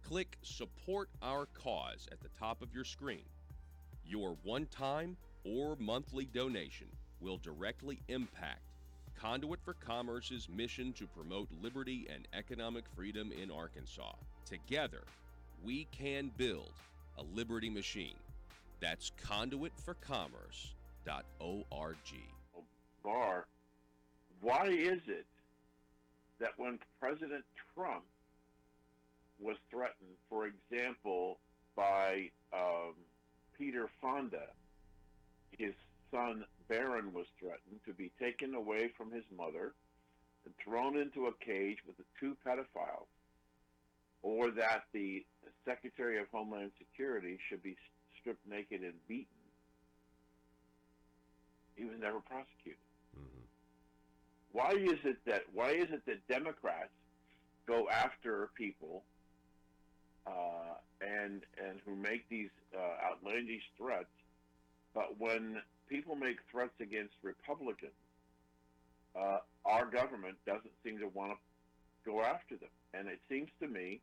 click Support Our Cause at the top of your screen. Your one-time or monthly donation will directly impact Conduit for Commerce's mission to promote liberty and economic freedom in Arkansas. Together, we can build a liberty machine. That's conduitforcommerce.org. Barr, why is it that when President Trump was threatened, for example, by Peter Fonda, his son Barron was threatened to be taken away from his mother and thrown into a cage with the two pedophiles, or that the Secretary of Homeland Security should be stripped naked and beaten, he was never prosecuted? Mm-hmm. Why is it that Democrats go after people and who make these outlandish threats, but when people make threats against Republicans, our government doesn't seem to want to go after them? And it seems to me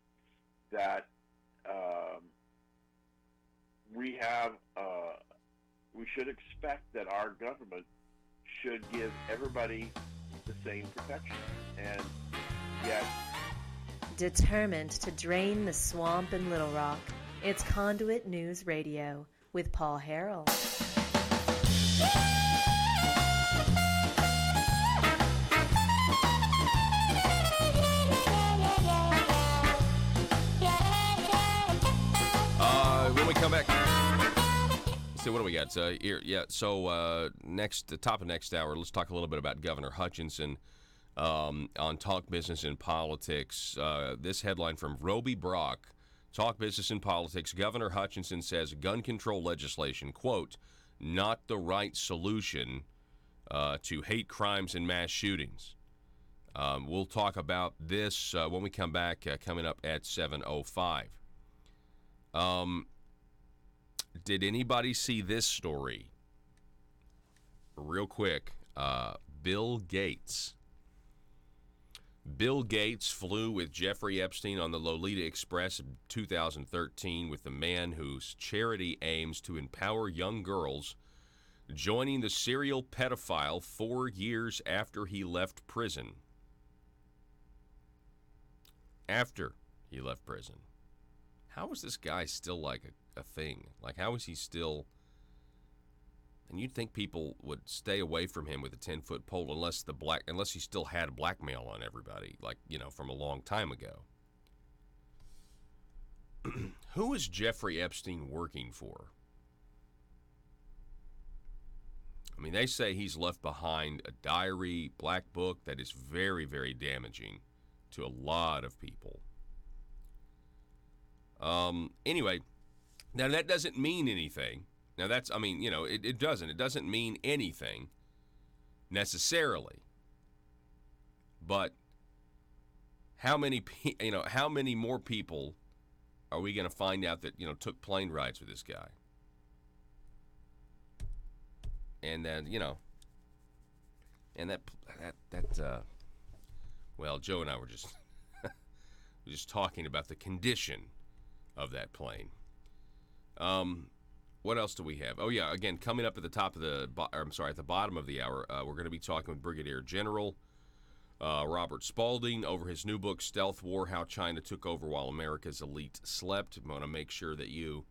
that we should expect that our government should give everybody the same protection, and yet Determined to drain the swamp in Little Rock, it's Conduit News Radio with Paul Harrell. When we come back, see, what do we got? Next, the top of next hour, let's talk a little bit about Governor Hutchinson on Talk Business and Politics. This headline from Roby Brock, Talk Business and Politics. Governor Hutchinson says gun control legislation, quote, not the right solution to hate crimes and mass shootings. We'll talk about this when we come back, coming up at 7:05. Did anybody see this story? Real quick, Bill Gates. Bill Gates flew with Jeffrey Epstein on the Lolita Express in 2013 with the man whose charity aims to empower young girls, joining the serial pedophile 4 years after he left prison. After he left prison. How is this guy still like a thing? Like, how is he still... And you'd think people would stay away from him with a 10-foot pole unless he still had blackmail on everybody, like, from a long time ago. Who is Jeffrey Epstein working for? I mean, they say he's left behind a diary, black book that is very, very damaging to a lot of people. Anyway, now that doesn't mean anything. Now it doesn't. It doesn't mean anything necessarily. But how many more people are we going to find out that, took plane rides with this guy? And then, and well, Joe and I were just talking about the condition of that plane. What else do we have? Oh yeah, again, coming up at the at the bottom of the hour, we're going to be talking with Brigadier General Robert Spalding over his new book, Stealth War: How China Took Over While America's Elite Slept. I want to make sure that you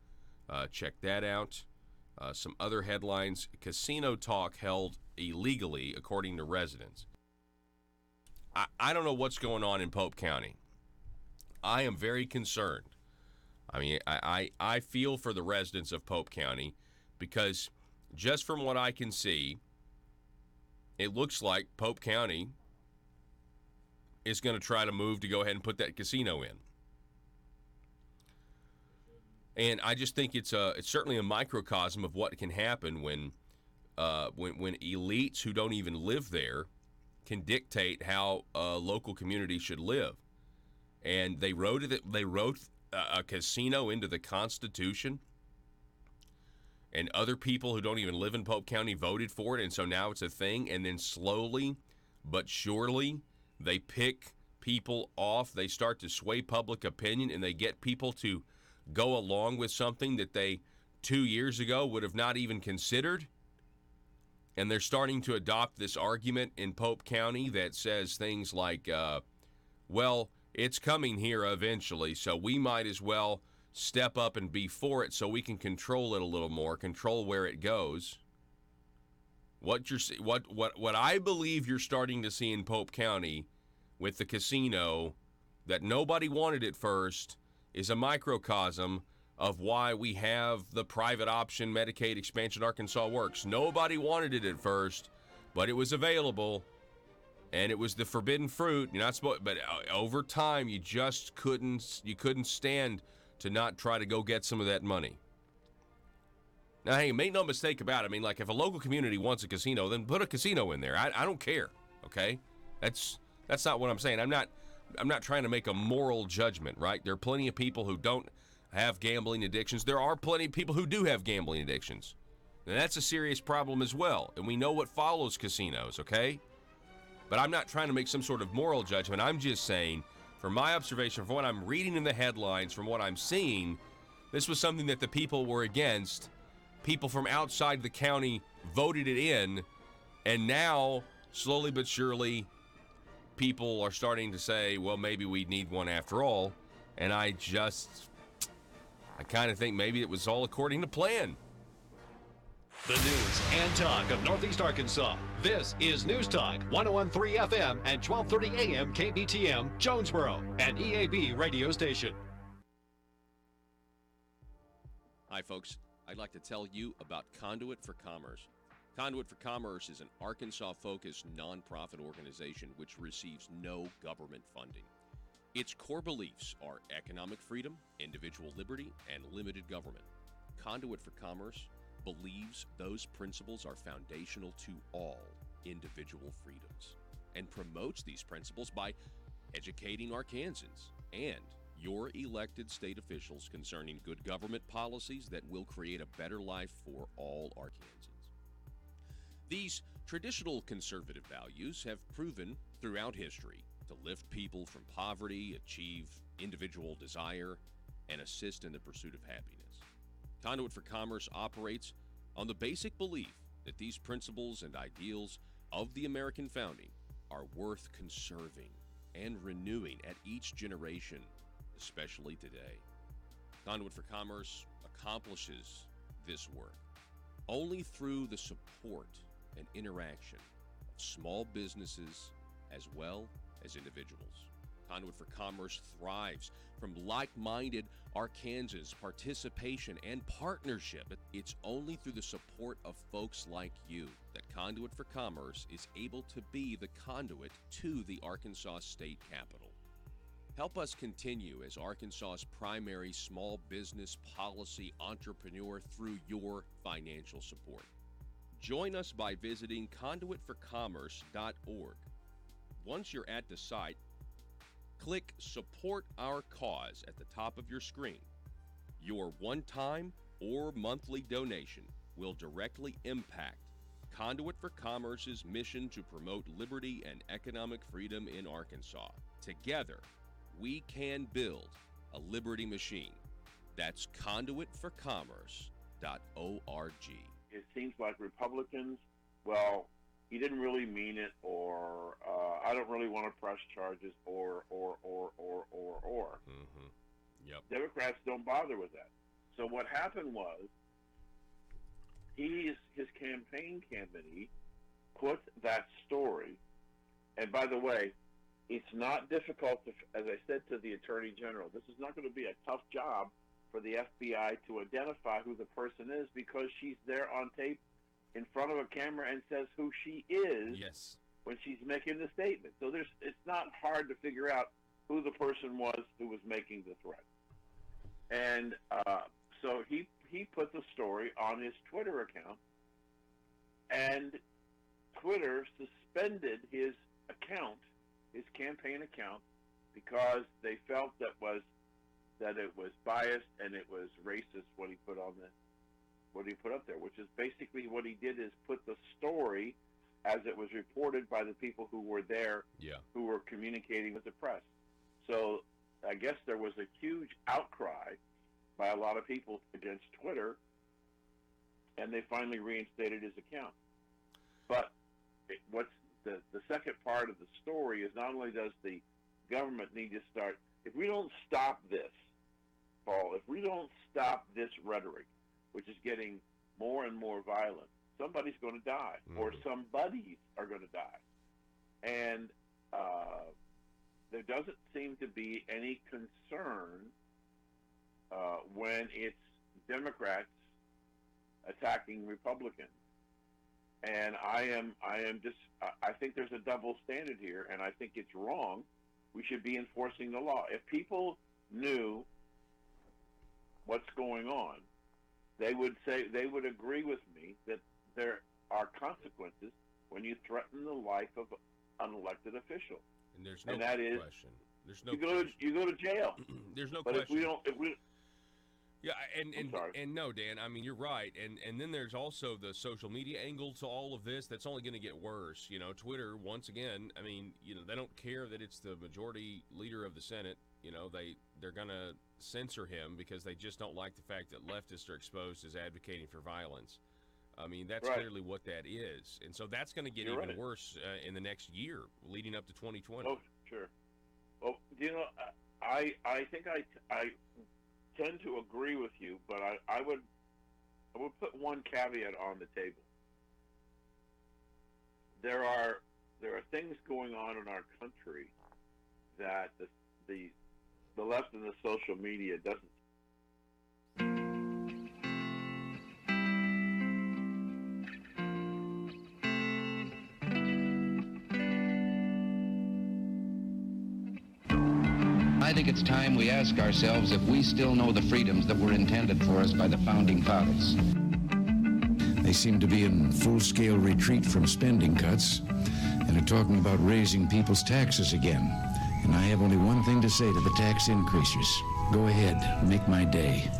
check that out. Some other headlines: casino talk held illegally, according to residents. I don't know what's going on in Pope County. I am very concerned. I mean, I feel for the residents of Pope County because just from what I can see, it looks like Pope County is going to try to move to go ahead and put that casino in. And I just think it's certainly a microcosm of what can happen when elites who don't even live there can dictate how a local community should live. And they wrote a casino into the Constitution, and other people who don't even live in Pope County voted for it, and so now it's a thing. And then slowly but surely they pick people off. They start to sway public opinion, and they get people to go along with something that they 2 years ago would have not even considered. And they're starting to adopt this argument in Pope County that says things like, well, it's coming here eventually, so we might as well step up and be for it so we can control it a little more, control where it goes. What I believe you're starting to see in Pope County with the casino that nobody wanted at first is a microcosm of why we have the private option Medicaid expansion Arkansas works. Nobody wanted it at first, but it was available. And it was the forbidden fruit. You're not supposed, but over time, you just couldn't stand to not try to go get some of that money. Now, hey, make no mistake about it. I mean, like, if a local community wants a casino, then put a casino in there. I don't care. Okay, that's not what I'm saying. I'm not trying to make a moral judgment. Right? There are plenty of people who don't have gambling addictions. There are plenty of people who do have gambling addictions, and that's a serious problem as well. And we know what follows casinos. Okay. But I'm not trying to make some sort of moral judgment. I'm just saying, from my observation, from what I'm reading in the headlines, from what I'm seeing, this was something that the people were against. People from outside the county voted it in, and now, slowly but surely, people are starting to say, well, maybe we need one after all. And I kind of think maybe it was all according to plan. The news and talk of Northeast Arkansas. This is News Talk 101.3 FM and 12:30 AM KBTM, Jonesboro, an EAB radio station. Hi, folks. I'd like to tell you about Conduit for Commerce. Conduit for Commerce is an Arkansas-focused nonprofit organization which receives no government funding. Its core beliefs are economic freedom, individual liberty, and limited government. Conduit for Commerce believes those principles are foundational to all individual freedoms and promotes these principles by educating Arkansans and your elected state officials concerning good government policies that will create a better life for all Arkansans. These traditional conservative values have proven throughout history to lift people from poverty, achieve individual desire, and assist in the pursuit of happiness. Conduit for Commerce operates on the basic belief that these principles and ideals of the American founding are worth conserving and renewing at each generation, especially today. Conduit for Commerce accomplishes this work only through the support and interaction of small businesses as well as individuals. Conduit for Commerce thrives from like-minded Arkansans' participation and partnership. It's only through the support of folks like you that Conduit for Commerce is able to be the conduit to the Arkansas State Capitol. Help us continue as Arkansas's primary small business policy entrepreneur through your financial support. Join us by visiting conduitforcommerce.org. Once you're at the site, click Support Our Cause at the top of your screen. Your one-time or monthly donation will directly impact Conduit for Commerce's mission to promote liberty and economic freedom in Arkansas. Together, we can build a liberty machine. That's conduitforcommerce.org. It seems like Republicans, well, he didn't really mean it, or I don't really want to press charges, or. Mm-hmm. Yep. Democrats don't bother with that. So what happened was, his campaign committee put that story, and by the way, it's not difficult to, as I said to the Attorney General, this is not going to be a tough job for the FBI to identify who the person is, because she's there on tape in front of a camera and says who she is. Yes. When she's making the statement. So it's not hard to figure out who the person was who was making the threat. And so he put the story on his Twitter account, and Twitter suspended his account, his campaign account, because they felt that it was biased and it was racist what he put up there, which is basically what he did, is put the story as it was reported by the people who were there, who were communicating with the press. So I guess there was a huge outcry by a lot of people against Twitter, and they finally reinstated his account. But what's the second part of the story is, not only does the government need to start, if we don't stop this, Paul, if we don't stop this rhetoric, which is getting more and more violent, somebody's going to die, or somebodies are going to die. And there doesn't seem to be any concern when it's Democrats attacking Republicans. And I think there's a double standard here, and I think it's wrong. We should be enforcing the law. If people knew what's going on, they would agree with me that there are consequences when you threaten the life of an elected official. And there's no question. There's no you go to jail. There's no but question. If we Yeah, and no, Dan, I mean, you're right. And then there's also the social media angle to all of this that's only going to get worse. You know, Twitter, once again, I mean, you know, they don't care that it's the majority leader of the Senate. You know, they're going to censor him because they just don't like the fact that leftists are exposed as advocating for violence. I mean, that's clearly what that is. And so that's going to get even worse in the next year leading up to 2020. Oh, sure. Well, you know, I think I tend to agree with you, but I would put one caveat on the table. There are things going on in our country that the left and the social media doesn't. I think it's time we ask ourselves if we still know the freedoms that were intended for us by the Founding Fathers. They seem to be in full-scale retreat from spending cuts and are talking about raising people's taxes again. And I have only one thing to say to the tax increasers. Go ahead, make my day.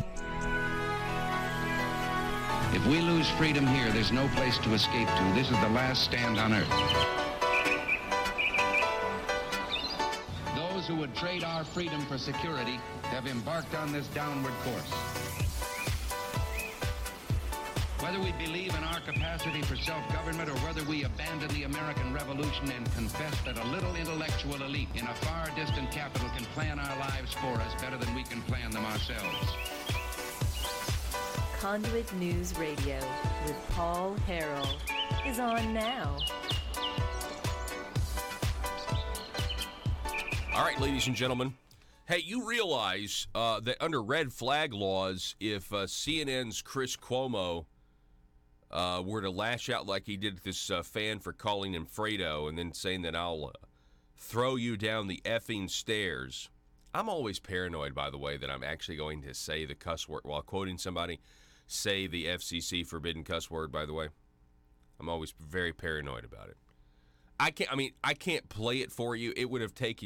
If we lose freedom here, there's no place to escape to. This is the last stand on earth. Those who would trade our freedom for security have embarked on this downward course. Whether we believe in our capacity for self-government or whether we abandon the American Revolution and confess that a little intellectual elite in a far distant capital can plan our lives for us better than we can plan them ourselves. Conduit News Radio with Paul Harrell is on now. All right, ladies and gentlemen. Hey, you realize that under red flag laws, if CNN's Chris Cuomo were to lash out like he did this fan for calling him Fredo and then saying that I'll throw you down the effing stairs. I'm always paranoid, by the way, that I'm actually going to say the cuss word while quoting somebody. Say the FCC forbidden cuss word, by the way. I'm always very paranoid about it. I can't play it for you. It would take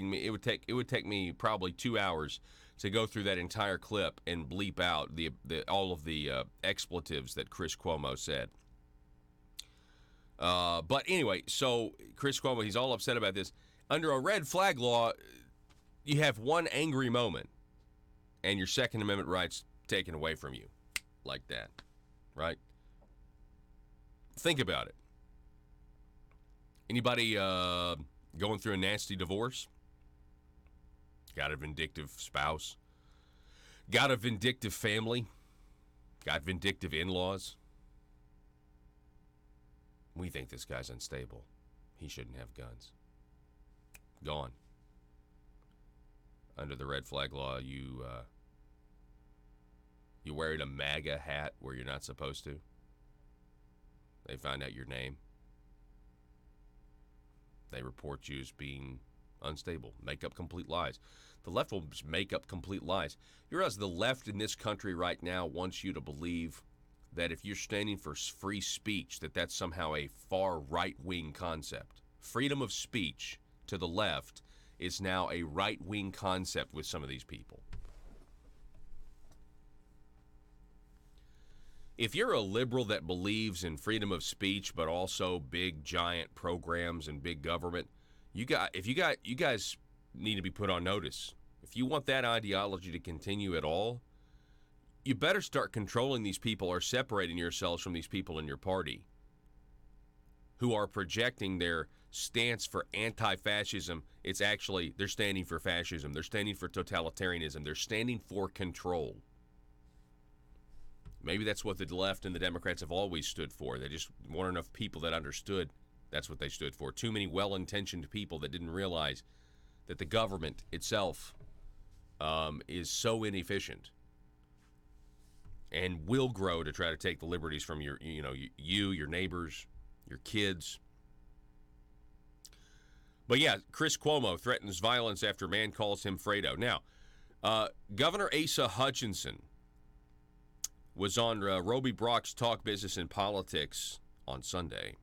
me probably 2 hours to go through that entire clip and bleep out all of the expletives that Chris Cuomo said. But anyway, so Chris Cuomo, he's all upset about this. Under a red flag law, you have one angry moment, and your Second Amendment rights taken away from you. Like that, right? Think about it. Anybody going through a nasty divorce? Got a vindictive spouse? Got a vindictive family? Got vindictive in-laws? We think this guy's unstable. He shouldn't have guns. Gone. Under the red flag law, you wearing a MAGA hat where you're not supposed to. They find out your name. They report you as being unstable. Make up complete lies. The left will just make up complete lies. You realize the left in this country right now wants you to believe that if you're standing for free speech, that's somehow a far right-wing concept. Freedom of speech to the left is now a right-wing concept with some of these people. If you're a liberal that believes in freedom of speech, but also big, giant programs and big government, you guys need to be put on notice. If you want that ideology to continue at all, you better start controlling these people or separating yourselves from these people in your party who are projecting their stance for anti-fascism. It's actually, they're standing for fascism. They're standing for totalitarianism. They're standing for control. Maybe that's what the left and the Democrats have always stood for. They just weren't enough people that understood that's what they stood for. Too many well-intentioned people that didn't realize that the government itself is so inefficient and will grow to try to take the liberties from your neighbors, your kids. But yeah, Chris Cuomo threatens violence after man calls him Fredo. Now, Governor Asa Hutchinson was on Roby Brock's Talk Business and Politics on Sunday.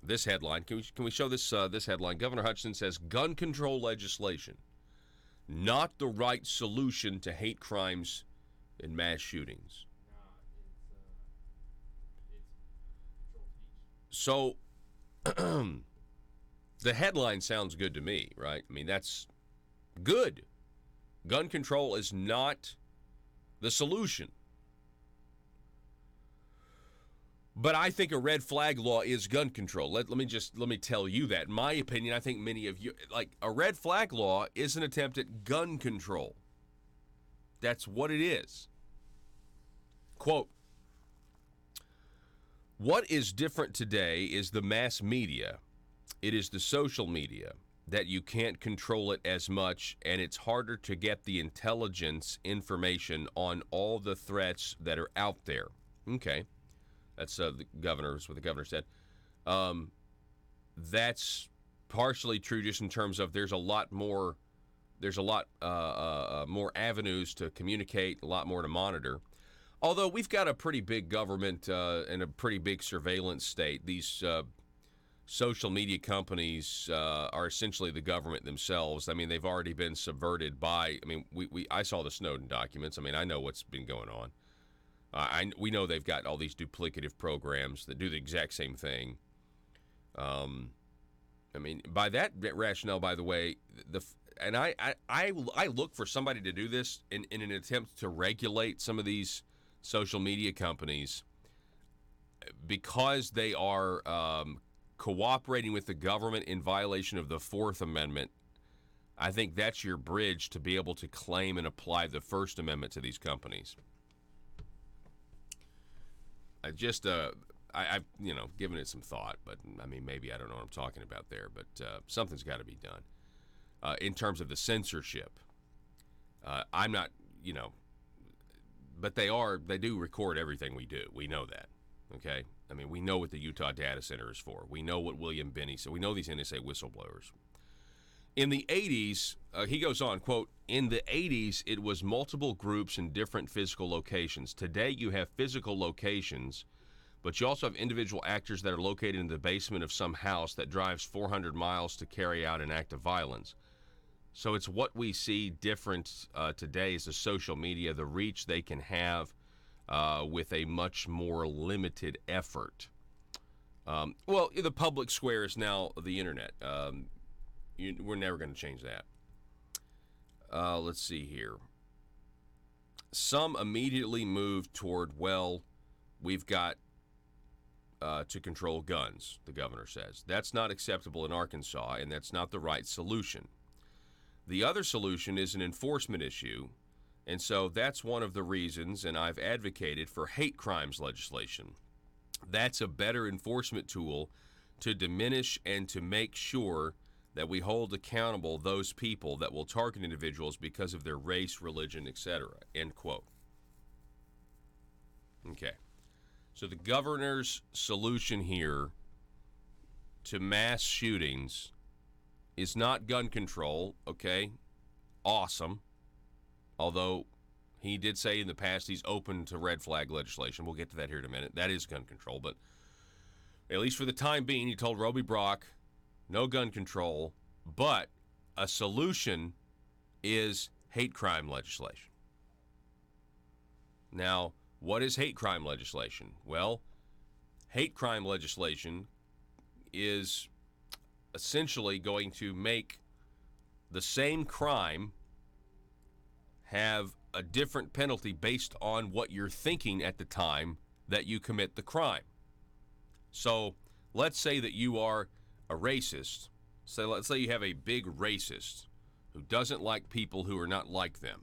This headline, can we show this headline? Governor Hutchinson says gun control legislation, not the right solution to hate crimes and mass shootings. So, the headline sounds good to me, right? I mean, that's good. Gun control is not the solution. But I think a red flag law is gun control. Let me tell you that. In my opinion, I think many of you, like, a red flag law is an attempt at gun control. That's what it is. Quote, what is different today is the mass media. It is the social media that you can't control it as much, and it's harder to get the intelligence information on all the threats that are out there. Okay. That's what the governor said. That's partially true just in terms of there's a lot more there's a lot more avenues to communicate, a lot more to monitor. Although we've got a pretty big government and a pretty big surveillance state, these social media companies are essentially the government themselves. I mean, they've already been subverted by. I mean, I saw the Snowden documents. I mean, I know what's been going on. We know they've got all these duplicative programs that do the exact same thing. I mean, by that rationale, by the way, I look for somebody to do this in an attempt to regulate some of these social media companies because they are cooperating with the government in violation of the Fourth Amendment. I think that's your bridge to be able to claim and apply the First Amendment to these companies. I've given it some thought, but I mean, maybe I don't know what I'm talking about there, but something's got to be done in terms of the censorship. I'm not, but they do record everything we do. We know that, okay? I mean, we know what the Utah Data Center is for. We know what William Binney said. We know these NSA whistleblowers. In the 80s, he goes on, quote, in the 80s, it was multiple groups in different physical locations. Today, you have physical locations, but you also have individual actors that are located in the basement of some house that drives 400 miles to carry out an act of violence. So it's what we see different today is the social media, the reach they can have with a much more limited effort. Well, the public square is now the internet. We're never going to change that. Let's see here. Some immediately moved toward, well, we've got to control guns, the governor says. That's not acceptable in Arkansas, and that's not the right solution. The other solution is an enforcement issue, and so that's one of the reasons, and I've advocated for hate crimes legislation. That's a better enforcement tool to diminish and to make sure that we hold accountable those people that will target individuals because of their race, religion, etc., end quote. Okay. So the governor's solution here to mass shootings is not gun control, okay? Awesome. Although he did say in the past he's open to red flag legislation. We'll get to that here in a minute. That is gun control. But at least for the time being, he told Roby Brock, no gun control, but a solution is hate crime legislation. Now, what is hate crime legislation? Well, hate crime legislation is essentially going to make the same crime have a different penalty based on what you're thinking at the time that you commit the crime. So let's say that you are a racist. So let's say you have a big racist who doesn't like people who are not like them.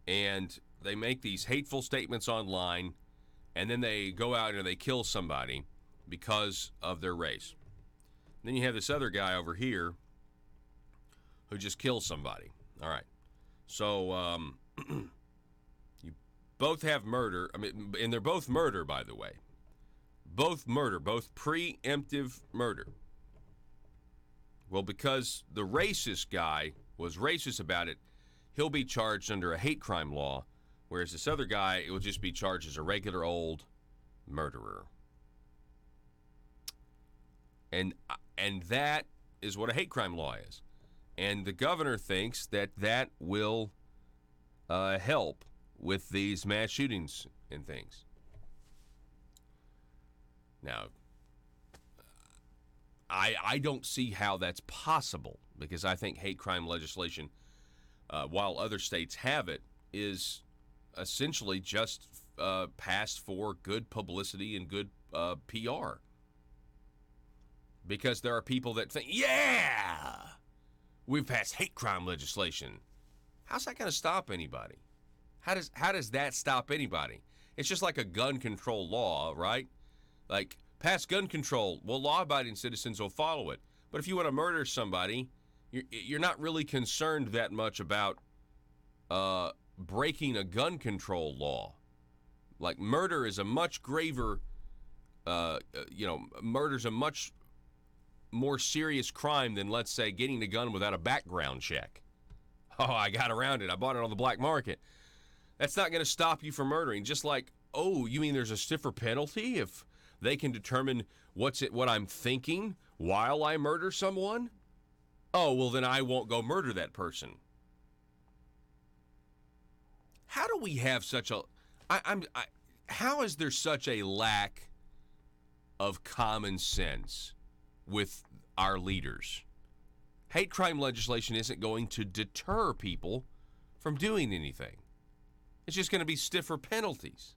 And they make these hateful statements online, and then they go out and they kill somebody because of their race. Then you have this other guy over here who just kills somebody. All right. So you both have murder. I mean, and they're both murder, by the way. Both murder, both preemptive murder. Well, because the racist guy was racist about it, he'll be charged under a hate crime law, whereas this other guy, it will just be charged as a regular old murderer. And that is what a hate crime law is. And the governor thinks that that will help with these mass shootings and things. Now, I don't see how that's possible, because I think hate crime legislation, while other states have it, is essentially just passed for good publicity and good PR. Because there are people that think, yeah, we've passed hate crime legislation. How's that going to stop anybody? How does that stop anybody? It's just like a gun control law, right? Like, pass gun control. Well, law-abiding citizens will follow it. But if you want to murder somebody, you're not really concerned that much about breaking a gun control law. Like, murder is a much graver, murder's a much more serious crime than, let's say, getting a gun without a background check. Oh, I got around it. I bought it on the black market. That's not going to stop you from murdering. Just like, oh, you mean there's a stiffer penalty if they can determine what I'm thinking while I murder someone? Oh, well, then I won't go murder that person. How do we have such a... how is there such a lack of common sense with our leaders? Hate crime legislation isn't going to deter people from doing anything. It's just going to be stiffer penalties.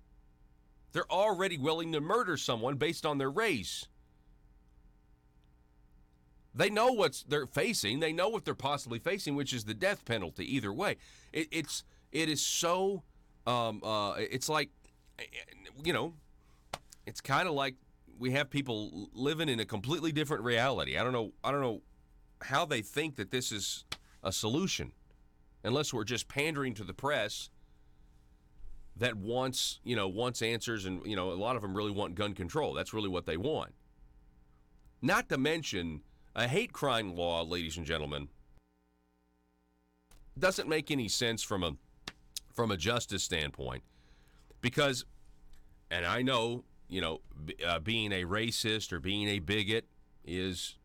They're already willing to murder someone based on their race. They know what they're facing. They know what they're possibly facing, which is the death penalty either way. It is so, it's like, you know, it's kind of like we have people living in a completely different reality. I don't know how they think that this is a solution, unless we're just pandering to the press that wants answers, and, you know, a lot of them really want gun control. That's really what they want. Not to mention, a hate crime law, ladies and gentlemen, doesn't make any sense from a justice standpoint, because, and I know, you know, being a racist or being a bigot is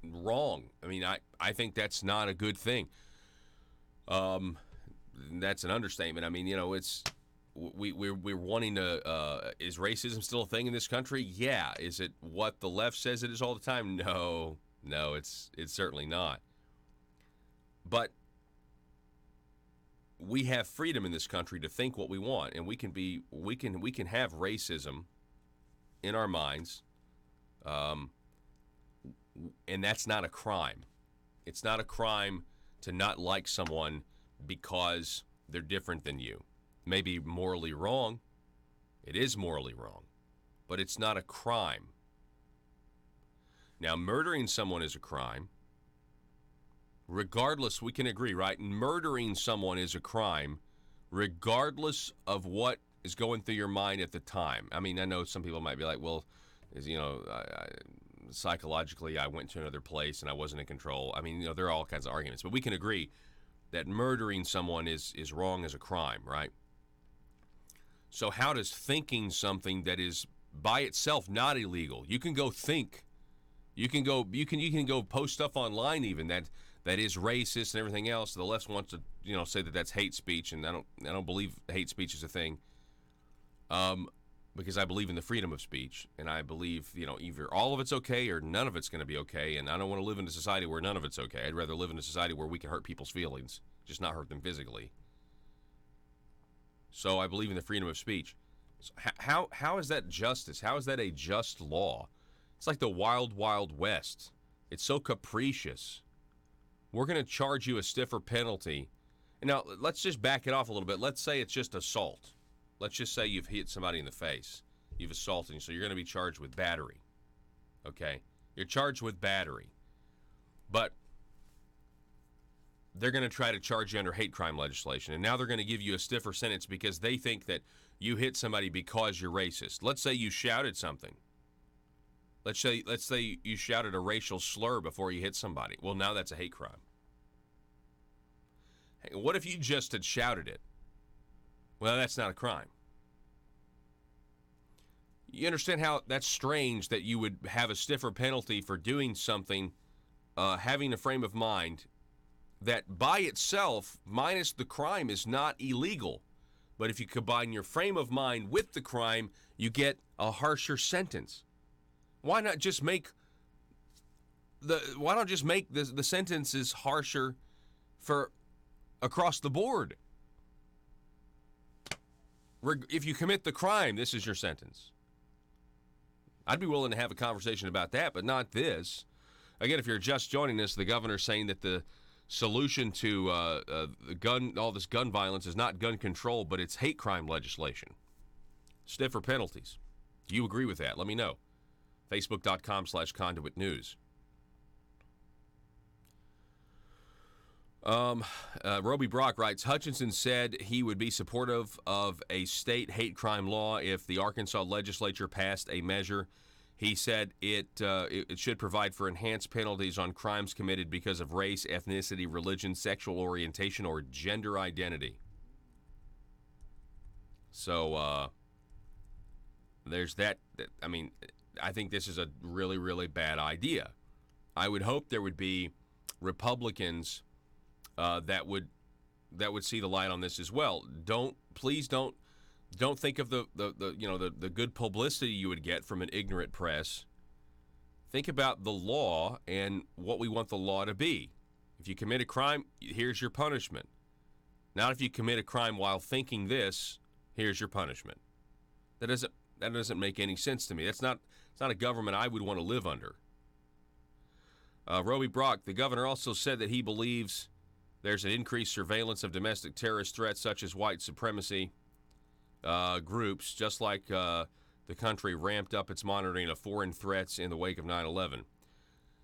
wrong. I mean, I think that's not a good thing. That's an understatement. I mean, you know, it's we're wanting to. Is racism still a thing in this country? Yeah. Is it what the left says it is all the time? No, it's certainly not. But we have freedom in this country to think what we want, and we can have racism in our minds, and that's not a crime. It's not a crime to not like someone because they're different than you. Maybe morally wrong. It is morally wrong, but it's not a crime. Now, murdering someone is a crime. Regardless, we can agree, right? Murdering someone is a crime, regardless of what is going through your mind at the time. I mean, I know some people might be like, well, psychologically, I went to another place and I wasn't in control. I mean, you know, there are all kinds of arguments, but we can agree that murdering someone is wrong as a crime, right? So how does thinking something that is by itself not illegal? You can go think. You can go post stuff online even that is racist and everything else. The left wants to, you know, say that that's hate speech, and I don't believe hate speech is a thing. Because I believe in the freedom of speech, and I believe, you know, either all of it's okay or none of it's going to be okay, and I don't want to live in a society where none of it's okay. I'd rather live in a society where we can hurt people's feelings, just not hurt them physically. So I believe in the freedom of speech. So how is that justice? How is that a just law? It's like the wild, wild west. It's so capricious. We're going to charge you a stiffer penalty. And now, let's just back it off a little bit. Let's say it's just assault. Let's just say you've hit somebody in the face. You've assaulted, so you're going to be charged with battery. Okay? You're charged with battery. But they're going to try to charge you under hate crime legislation, and now they're going to give you a stiffer sentence because they think that you hit somebody because you're racist. Let's say you shouted something. Let's say you shouted a racial slur before you hit somebody. Well, now that's a hate crime. Hey, what if you just had shouted it? Well, that's not a crime. You understand how that's strange that you would have a stiffer penalty for doing something, having a frame of mind that by itself, minus the crime, is not illegal. But if you combine your frame of mind with the crime, you get a harsher sentence. Why not just make the sentences harsher for across the board? If you commit the crime, this is your sentence. I'd be willing to have a conversation about that, but not this. Again, if you're just joining us, the governor's saying that the solution to all this gun violence is not gun control, but it's hate crime legislation. Stiffer penalties. Do you agree with that? Let me know. Facebook.com/Conduit News. Roby Brock writes, Hutchinson said he would be supportive of a state hate crime law if the Arkansas legislature passed a measure. He said it should provide for enhanced penalties on crimes committed because of race, ethnicity, religion, sexual orientation, or gender identity. So there's that. I mean, I think this is a really, really bad idea. I would hope there would be Republicans that would see the light on this as well. Please don't think of the good publicity you would get from an ignorant press. Think about the law and what we want the law to be. If you commit a crime, here's your punishment. Not if you commit a crime while thinking this, here's your punishment. That doesn't make any sense to me. It's not a government I would want to live under. Roby Brock, the governor, also said that he believes there's an increased surveillance of domestic terrorist threats such as white supremacy groups, just like the country ramped up its monitoring of foreign threats in the wake of 9/11.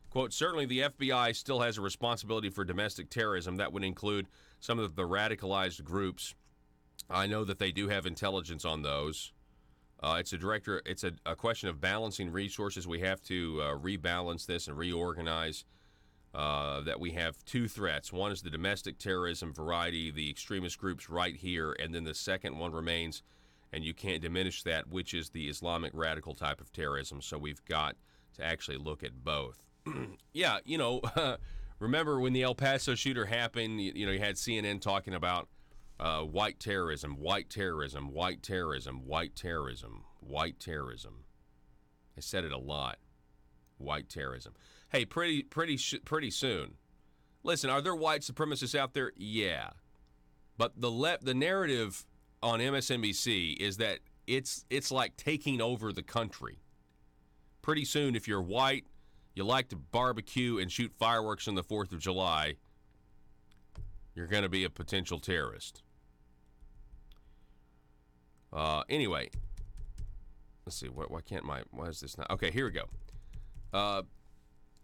Quote, certainly the FBI still has a responsibility for domestic terrorism. That would include some of the radicalized groups. I know that they do have intelligence on those. It's a question of balancing resources. We have to rebalance this and reorganize. That we have two threats. One is the domestic terrorism variety, the extremist groups right here, and then the second one remains, and you can't diminish that, which is the Islamic radical type of terrorism. So we've got to actually look at both. Yeah, remember when the El Paso shooter happened, you had CNN talking about white terrorism, white terrorism, white terrorism, white terrorism, white terrorism. I said it a lot. White terrorism. Hey, pretty soon. Listen, are there white supremacists out there? Yeah. But the narrative on MSNBC is that it's like taking over the country. Pretty soon, if you're white, you like to barbecue and shoot fireworks on the 4th of July, you're going to be a potential terrorist. Anyway, let's see. Why is this not? Okay, here we go.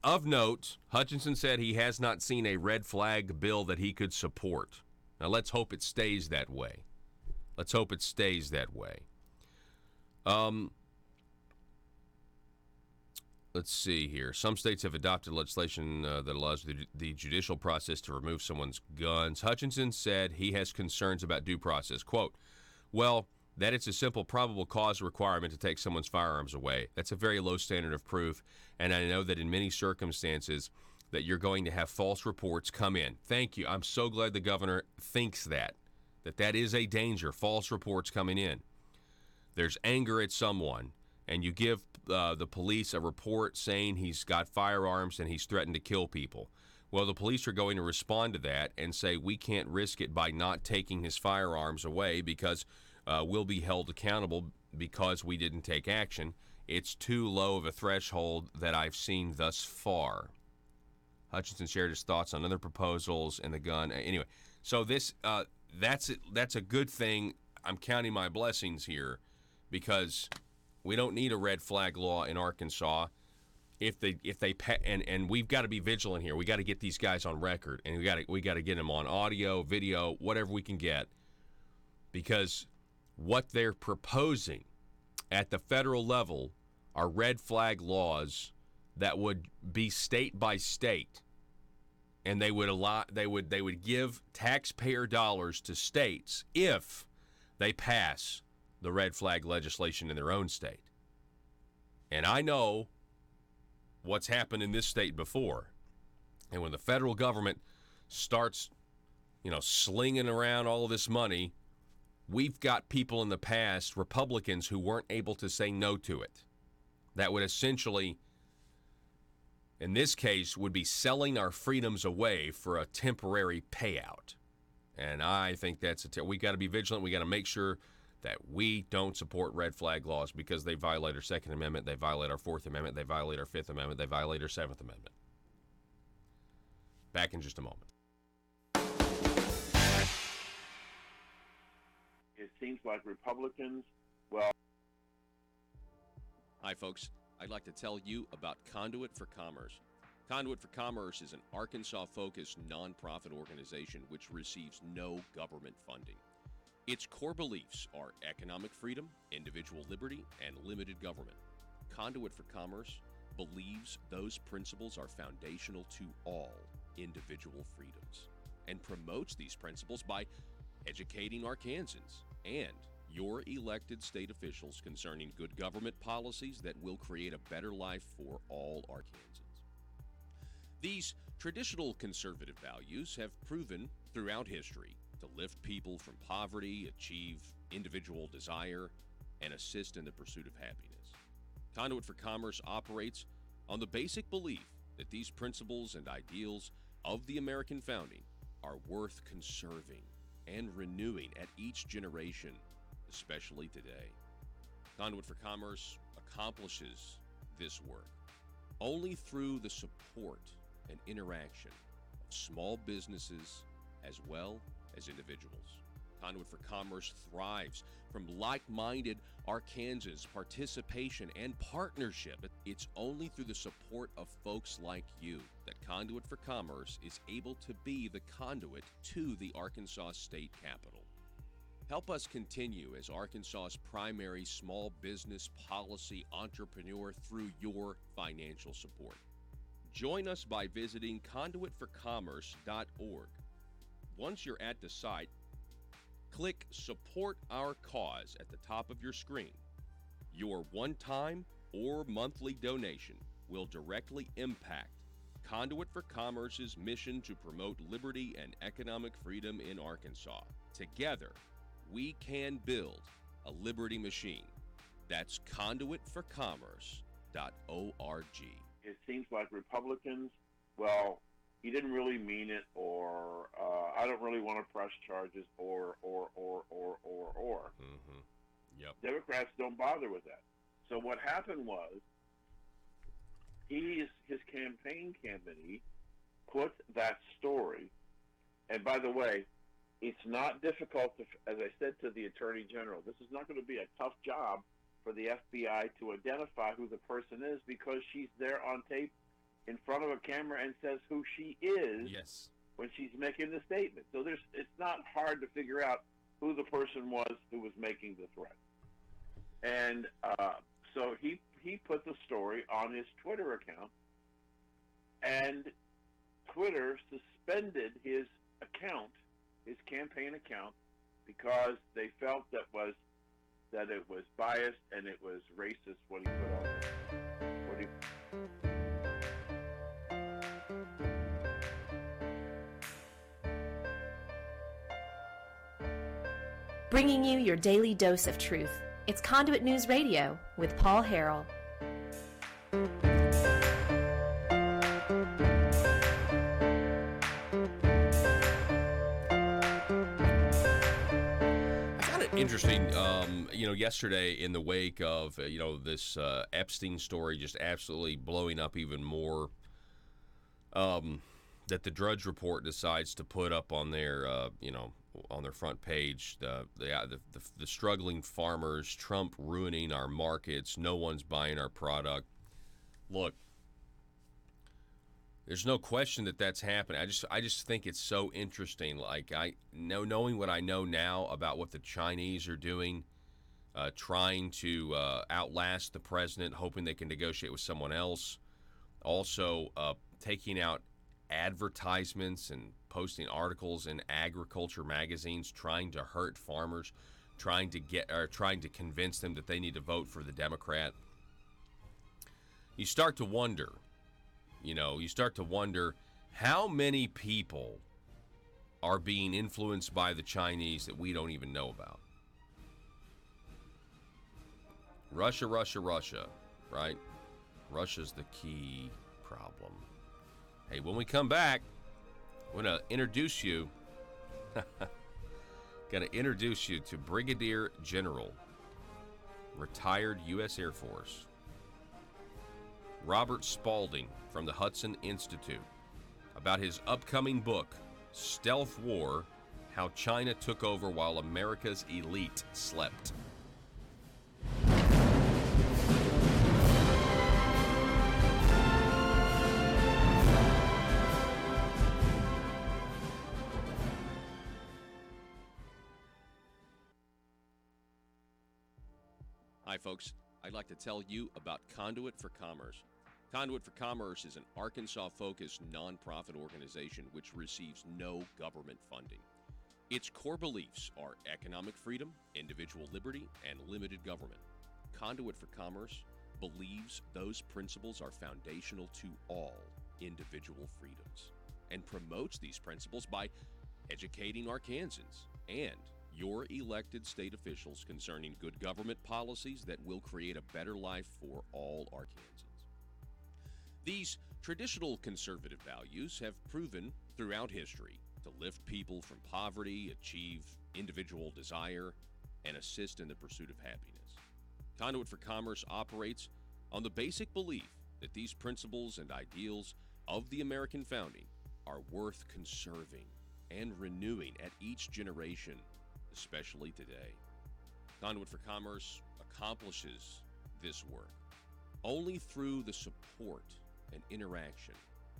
Of note, Hutchinson said he has not seen a red flag bill that he could support. Now, let's hope it stays that way. Let's hope it stays that way. Let's see here. Some states have adopted legislation that allows the judicial process to remove someone's guns. Hutchinson said he has concerns about due process. Quote, well, that it's a simple probable cause requirement to take someone's firearms away. That's a very low standard of proof, and I know that in many circumstances that you're going to have false reports come in. Thank you. I'm so glad the governor thinks that is a danger, false reports coming in. There's anger at someone, and you give the police a report saying he's got firearms and he's threatened to kill people. Well, the police are going to respond to that and say we can't risk it by not taking his firearms away because we'll be held accountable because we didn't take action. It's too low of a threshold that I've seen thus far. Hutchinson shared his thoughts on other proposals and the gun. Anyway, so this that's a good thing. I'm counting my blessings here because we don't need a red flag law in Arkansas. If they and we've got to be vigilant here. We got to get these guys on record, and we got to get them on audio, video, whatever we can get, because what they're proposing at the federal level are red flag laws that would be state by state, and they would give taxpayer dollars to states if they pass the red flag legislation in their own state. And I know what's happened in this state before. And when the federal government starts, slinging around all of this money, we've got people in the past, Republicans, who weren't able to say no to it. That would essentially, in this case, would be selling our freedoms away for a temporary payout. And I think we got to be vigilant. We got to make sure that we don't support red flag laws because they violate our Second Amendment, they violate our Fourth Amendment, they violate our Fifth Amendment, they violate our Seventh Amendment. Back in just a moment. It seems like Republicans, Hi, folks. I'd like to tell you about Conduit for Commerce. Conduit for Commerce is an Arkansas-focused nonprofit organization which receives no government funding. Its core beliefs are economic freedom, individual liberty, and limited government. Conduit for Commerce believes those principles are foundational to all individual freedoms and promotes these principles by educating Arkansans and your elected state officials concerning good government policies that will create a better life for all Arkansans. These traditional conservative values have proven throughout history to lift people from poverty, achieve individual desire, and assist in the pursuit of happiness. Conduit for Commerce operates on the basic belief that these principles and ideals of the American founding are worth conserving and renewing at each generation, especially today. Conduit for Commerce accomplishes this work only through the support and interaction of small businesses as well as individuals. Conduit for Commerce thrives from like-minded Arkansans' participation and partnership. It's only through the support of folks like you that Conduit for Commerce is able to be the conduit to the Arkansas State Capitol. Help us continue as Arkansas's primary small business policy entrepreneur through your financial support. Join us by visiting conduitforcommerce.org. Once you're at the site, click Support Our Cause at the top of your screen. Your one-time or monthly donation will directly impact Conduit for Commerce's mission to promote liberty and economic freedom in Arkansas. Together, we can build a liberty machine. That's conduitforcommerce.org. It seems like Republicans, well, he didn't really mean it, or I don't really want to press charges, or. Mm-hmm. Yep. Democrats don't bother with that. So what happened was, his campaign committee put that story, and by the way, it's not difficult to, as I said to the Attorney General, this is not going to be a tough job for the FBI to identify who the person is, because she's there on tape in front of a camera and says who she is. Yes. When she's making the statement. So it's not hard to figure out who the person was who was making the threat. And so he put the story on his Twitter account, and Twitter suspended his account, his campaign account, because they felt that it was biased and it was racist what he put on there. Bringing you your daily dose of truth. It's Conduit News Radio with Paul Harrell. Interesting. Yesterday in the wake of this Epstein story just absolutely blowing up even more, that the Drudge Report decides to put up on their on their front page the struggling farmers, Trump ruining our markets, no one's buying our product. Look, there's no question that that's happening. I just think it's so interesting. Like, knowing what I know now about what the Chinese are doing, trying to outlast the president, hoping they can negotiate with someone else. Also, taking out advertisements and posting articles in agriculture magazines, trying to hurt farmers, trying to convince them that they need to vote for the Democrat. You start to wonder. How many people are being influenced by the Chinese that we don't even know about. Russia, right? Russia's the key problem. Hey, when we come back, I'm going to introduce you to Brigadier General, retired U.S. Air Force, Robert Spalding from the Hudson Institute, about his upcoming book, Stealth War: How China Took Over While America's Elite Slept. Hi, folks. I'd like to tell you about Conduit for Commerce. Conduit for Commerce is an Arkansas-focused nonprofit organization which receives no government funding. Its core beliefs are economic freedom, individual liberty, and limited government. Conduit for Commerce believes those principles are foundational to all individual freedoms and promotes these principles by educating Arkansans and your elected state officials concerning good government policies that will create a better life for all Arkansans. These traditional conservative values have proven throughout history to lift people from poverty, achieve individual desire, and assist in the pursuit of happiness. Conduit for Commerce operates on the basic belief that these principles and ideals of the American founding are worth conserving and renewing at each generation, especially today. Conduit for Commerce accomplishes this work only through the support and interaction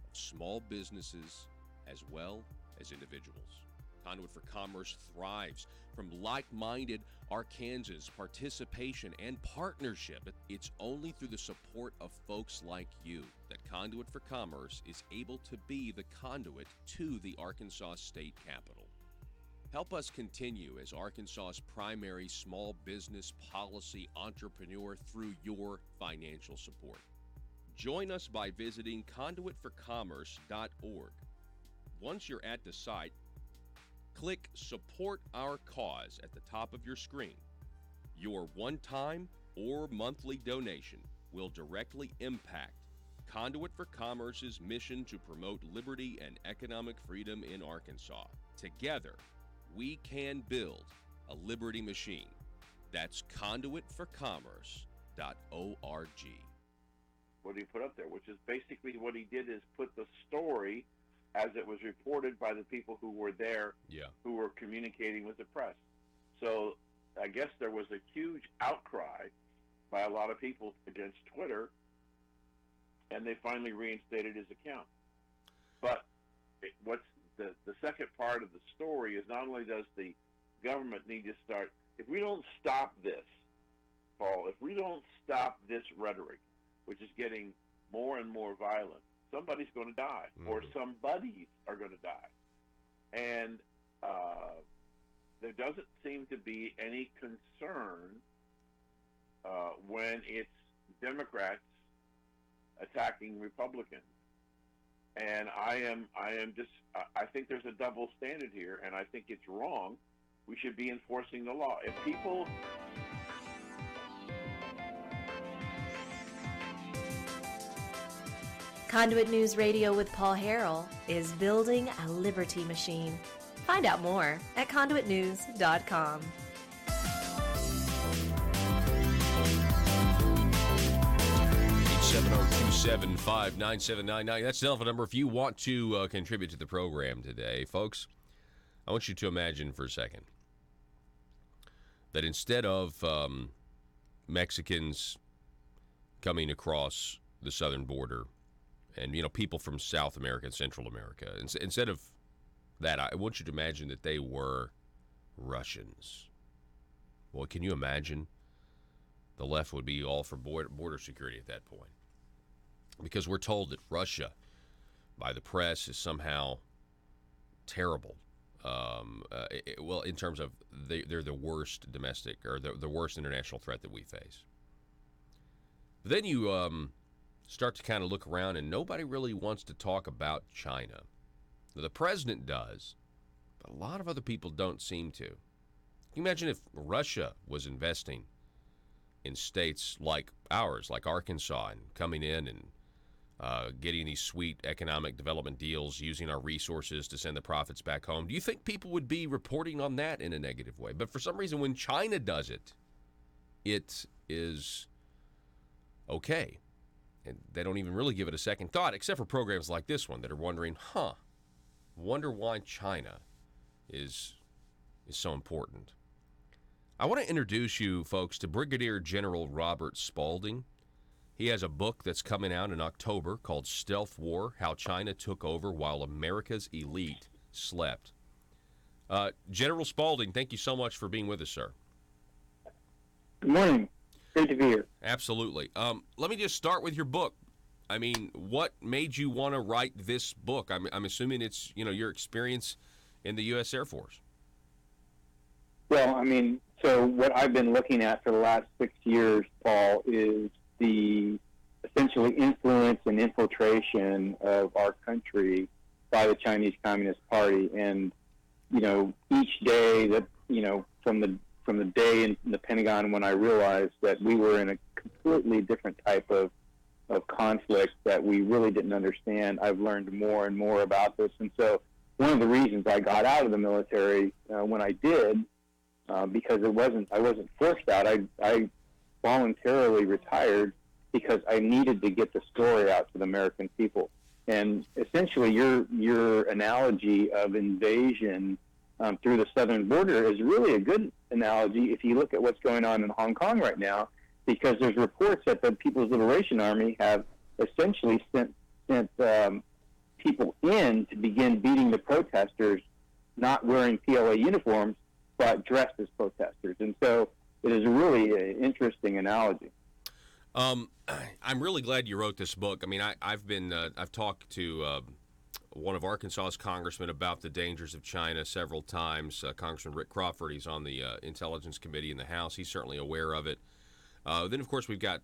of small businesses as well as individuals. Conduit for Commerce thrives from like-minded Arkansans' participation and partnership. It's only through the support of folks like you that Conduit for Commerce is able to be the conduit to the Arkansas State Capitol. Help us continue as Arkansas's primary small business policy entrepreneur through your financial support. Join us by visiting conduitforcommerce.org. Once you're at the site, click Support Our Cause at the top of your screen. Your one-time or monthly donation will directly impact Conduit for Commerce's mission to promote liberty and economic freedom in Arkansas. Together, we can build a liberty machine. That's conduitforcommerce.org. What he put up there, which is basically what he did is put the story as it was reported by the people who were there, who were communicating with the press. So I guess there was a huge outcry by a lot of people against Twitter, and they finally reinstated his account. But what's the second part of the story is not only does the government need to start, if we don't stop this, Paul, if we don't stop this rhetoric, which is getting more and more violent, somebody's going to die, or somebodies are going to die. And there doesn't seem to be any concern when it's Democrats attacking Republicans. And I think there's a double standard here, and I think it's wrong. We should be enforcing the law. If people... Conduit News Radio with Paul Harrell is building a liberty machine. Find out more at conduitnews.com. 702-759-9799. That's the telephone number if you want to contribute to the program today. Folks, I want you to imagine for a second that instead of Mexicans coming across the southern border and, people from South America and Central America, instead of that, I want you to imagine that they were Russians. Well, can you imagine? The left would be all for border security at that point. Because we're told that Russia, by the press, is somehow terrible. Well, in terms of they're the worst domestic or the worst international threat that we face. But then you start to kind of look around, and nobody really wants to talk about China. The president does, but a lot of other people don't seem to. Can you imagine if Russia was investing in states like ours, like Arkansas, and coming in and getting these sweet economic development deals, using our resources to send the profits back home? Do you think people would be reporting on that in a negative way? But for some reason, when China does it, it is okay. And they don't even really give it a second thought, except for programs like this one that are wondering, wonder why China is so important. I want to introduce you, folks, to Brigadier General Robert Spalding. He has a book that's coming out in October called Stealth War, How China Took Over While America's Elite Slept. General Spalding, thank you so much for being with us, sir. Good morning. Good to be here. Absolutely. Let me just start with your book. I mean, what made you want to write this book? I'm assuming it's, your experience in the U.S. Air Force. Well, I mean, so what I've been looking at for the last 6 years, Paul, is the essentially influence and infiltration of our country by the Chinese Communist Party. And, each day that, from the day in the Pentagon when I realized that we were in a completely different type of conflict that we really didn't understand, I've learned more and more about this. And so one of the reasons I got out of the military when I did, because I wasn't forced out, I voluntarily retired because I needed to get the story out to the American people. And essentially your analogy of invasion through the southern border is really a good analogy if you look at what's going on in Hong Kong right now, because there's reports that the People's Liberation Army have essentially sent people in to begin beating the protesters, not wearing PLA uniforms, but dressed as protesters. And so it is a really interesting analogy. I'm really glad you wrote this book. I mean, I've talked to one of Arkansas's congressmen about the dangers of China several times. Congressman Rick Crawford, he's on the Intelligence Committee in the House. He's certainly aware of it. Then, of course, we've got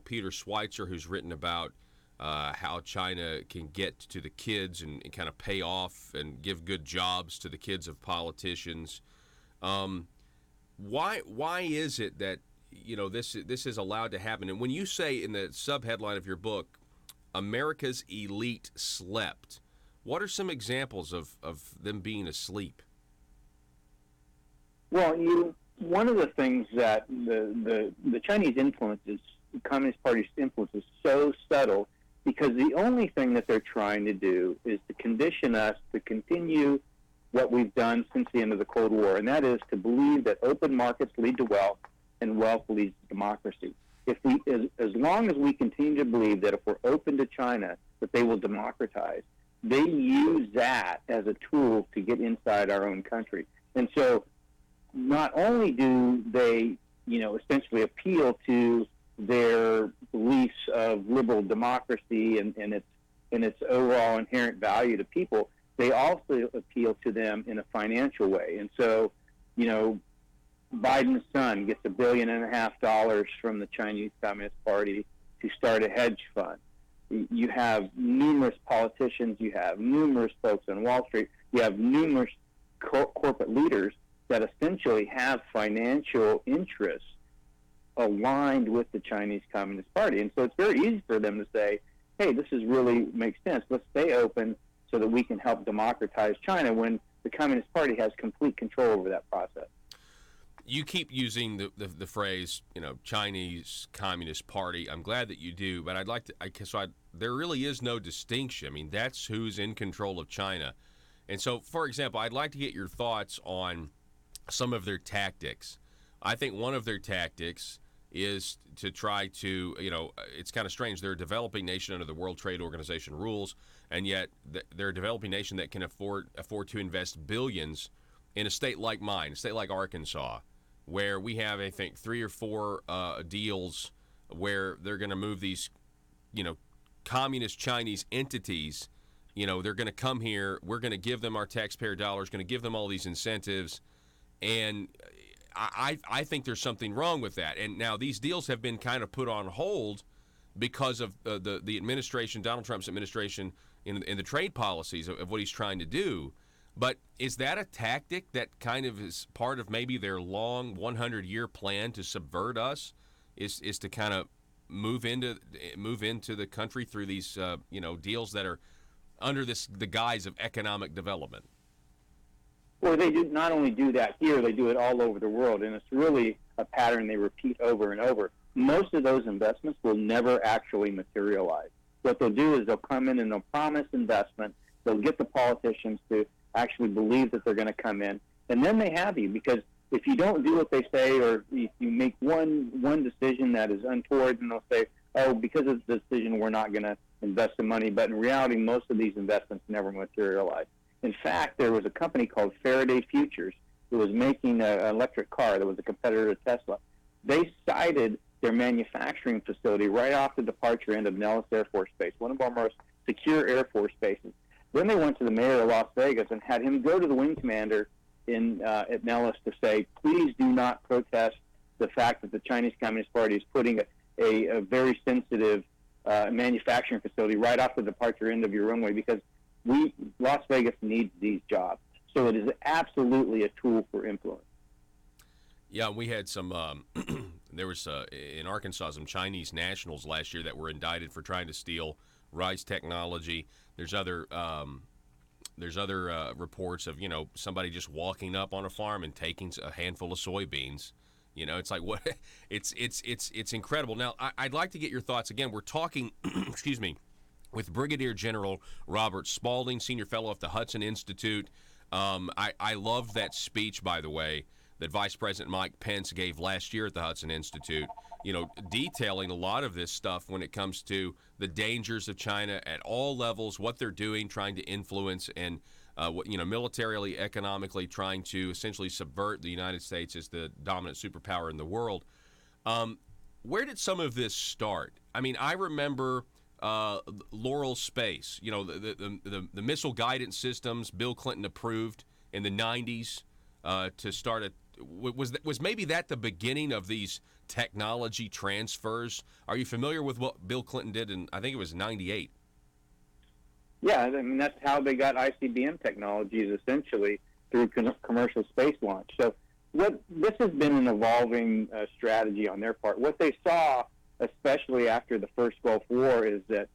Peter Schweitzer, who's written about how China can get to the kids and kind of pay off and give good jobs to the kids of politicians. Why is it that this is allowed to happen? And when you say in the subheadline of your book, America's elite slept, what are some examples of them being asleep? Well, one of the things that the Chinese influence is, the Communist Party's influence is so subtle, because the only thing that they're trying to do is to condition us to continue what we've done since the end of the Cold War, and that is to believe that open markets lead to wealth and wealth leads to democracy. If we, as long as we continue to believe that if we're open to China, that they will democratize, they use that as a tool to get inside our own country. And so not only do they, essentially appeal to their beliefs of liberal democracy and its overall inherent value to people, they also appeal to them in a financial way. And so, Biden's son gets $1.5 billion from the Chinese Communist Party to start a hedge fund. You have numerous politicians, you have numerous folks on Wall Street, you have numerous corporate leaders that essentially have financial interests aligned with the Chinese Communist Party. And so it's very easy for them to say, hey, this is really makes sense. Let's stay open so that we can help democratize China, when the Communist Party has complete control over that process. You keep using the phrase, Chinese Communist Party. I'm glad that you do, but I'd like to, there really is no distinction. I mean, that's who's in control of China. And so, for example, I'd like to get your thoughts on some of their tactics. I think one of their tactics is to try to, it's kind of strange. They're a developing nation under the World Trade Organization rules, and yet they're a developing nation that can afford to invest billions in a state like mine, a state like Arkansas, where we have, I think, 3 or 4 deals where they're going to move these, communist Chinese entities. They're going to come here. We're going to give them our taxpayer dollars, going to give them all these incentives. And I think there's something wrong with that. And now these deals have been kind of put on hold because of the administration, Donald Trump's administration, in the trade policies of what he's trying to do. But is that a tactic that kind of is part of maybe their long 100-year plan to subvert us? Is to kind of move into the country through these deals that are under the guise of economic development? Well, they do not only do that here, they do it all over the world, and it's really a pattern they repeat over and over. Most of those investments will never actually materialize. What they'll do is they'll come in and they'll promise investment. They'll get the politicians to actually believe that they're going to come in, and then they have you, because if you don't do what they say, or if you make one decision that is untoward, and they'll say, oh, because of the decision, we're not going to invest the money. But in reality, most of these investments never materialize. In fact, there was a company called Faraday Futures that was making an electric car that was a competitor to Tesla. they cited their manufacturing facility right off the departure end of Nellis Air Force Base, one of our most secure Air Force bases. Then they went to the mayor of Las Vegas and had him go to the wing commander at Nellis to say, please do not protest the fact that the Chinese Communist Party is putting a very sensitive manufacturing facility right off the departure end of your runway, because Las Vegas needs these jobs. So it is absolutely a tool for influence. Yeah, we had some. There was in Arkansas some Chinese nationals last year that were indicted for trying to steal rice technology. There's other reports of somebody just walking up on a farm and taking a handful of soybeans. It's like what it's incredible. Now I'd like to get your thoughts again. We're talking, excuse me, with Brigadier General Robert Spalding, Senior Fellow at the Hudson Institute. I loved that speech, by the way, that Vice President Mike Pence gave last year at the Hudson Institute, detailing a lot of this stuff when it comes to the dangers of China at all levels, what they're doing, trying to influence, and militarily, economically, trying to essentially subvert the United States as the dominant superpower in the world. Where did some of this start? I mean, I remember Laurel Space, the missile guidance systems Bill Clinton approved in the 90s to start was maybe that the beginning of these technology transfers? Are you familiar with what Bill Clinton did in, I think it was 98? Yeah, I mean, that's how they got ICBM technologies, essentially, through commercial space launch. So this has been an evolving strategy on their part. What they saw, especially after the First Gulf War, is that,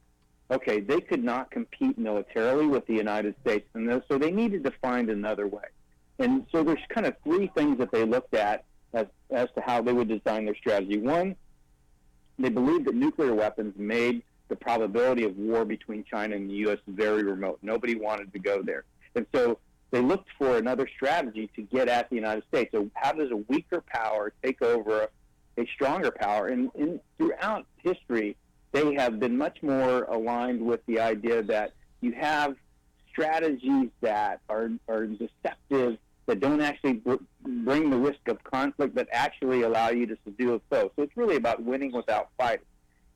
okay, they could not compete militarily with the United States, and so they needed to find another way. And so there's kind of three things that they looked at as to how they would design their strategy. One, they believed that nuclear weapons made the probability of war between China and the U.S. very remote. Nobody wanted to go there. And so they looked for another strategy to get at the United States. So how does a weaker power take over a stronger power? And throughout history, they have been much more aligned with the idea that you have strategies that are deceptive, that don't actually bring the risk of conflict, that actually allow you to subdue a foe. So it's really about winning without fighting.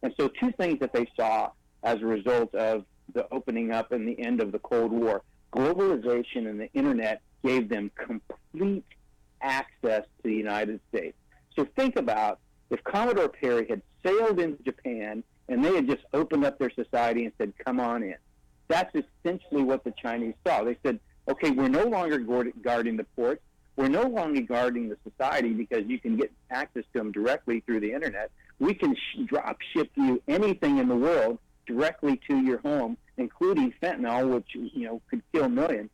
And so two things that they saw as a result of the opening up and the end of the Cold War: globalization and the internet gave them complete access to the United States. So think about if Commodore Perry had sailed into Japan and they had just opened up their society and said, come on in. That's essentially what the Chinese saw. They said, okay, we're no longer guarding the ports. We're no longer guarding the society because you can get access to them directly through the internet. We can drop ship you anything in the world directly to your home, including fentanyl, which could kill millions.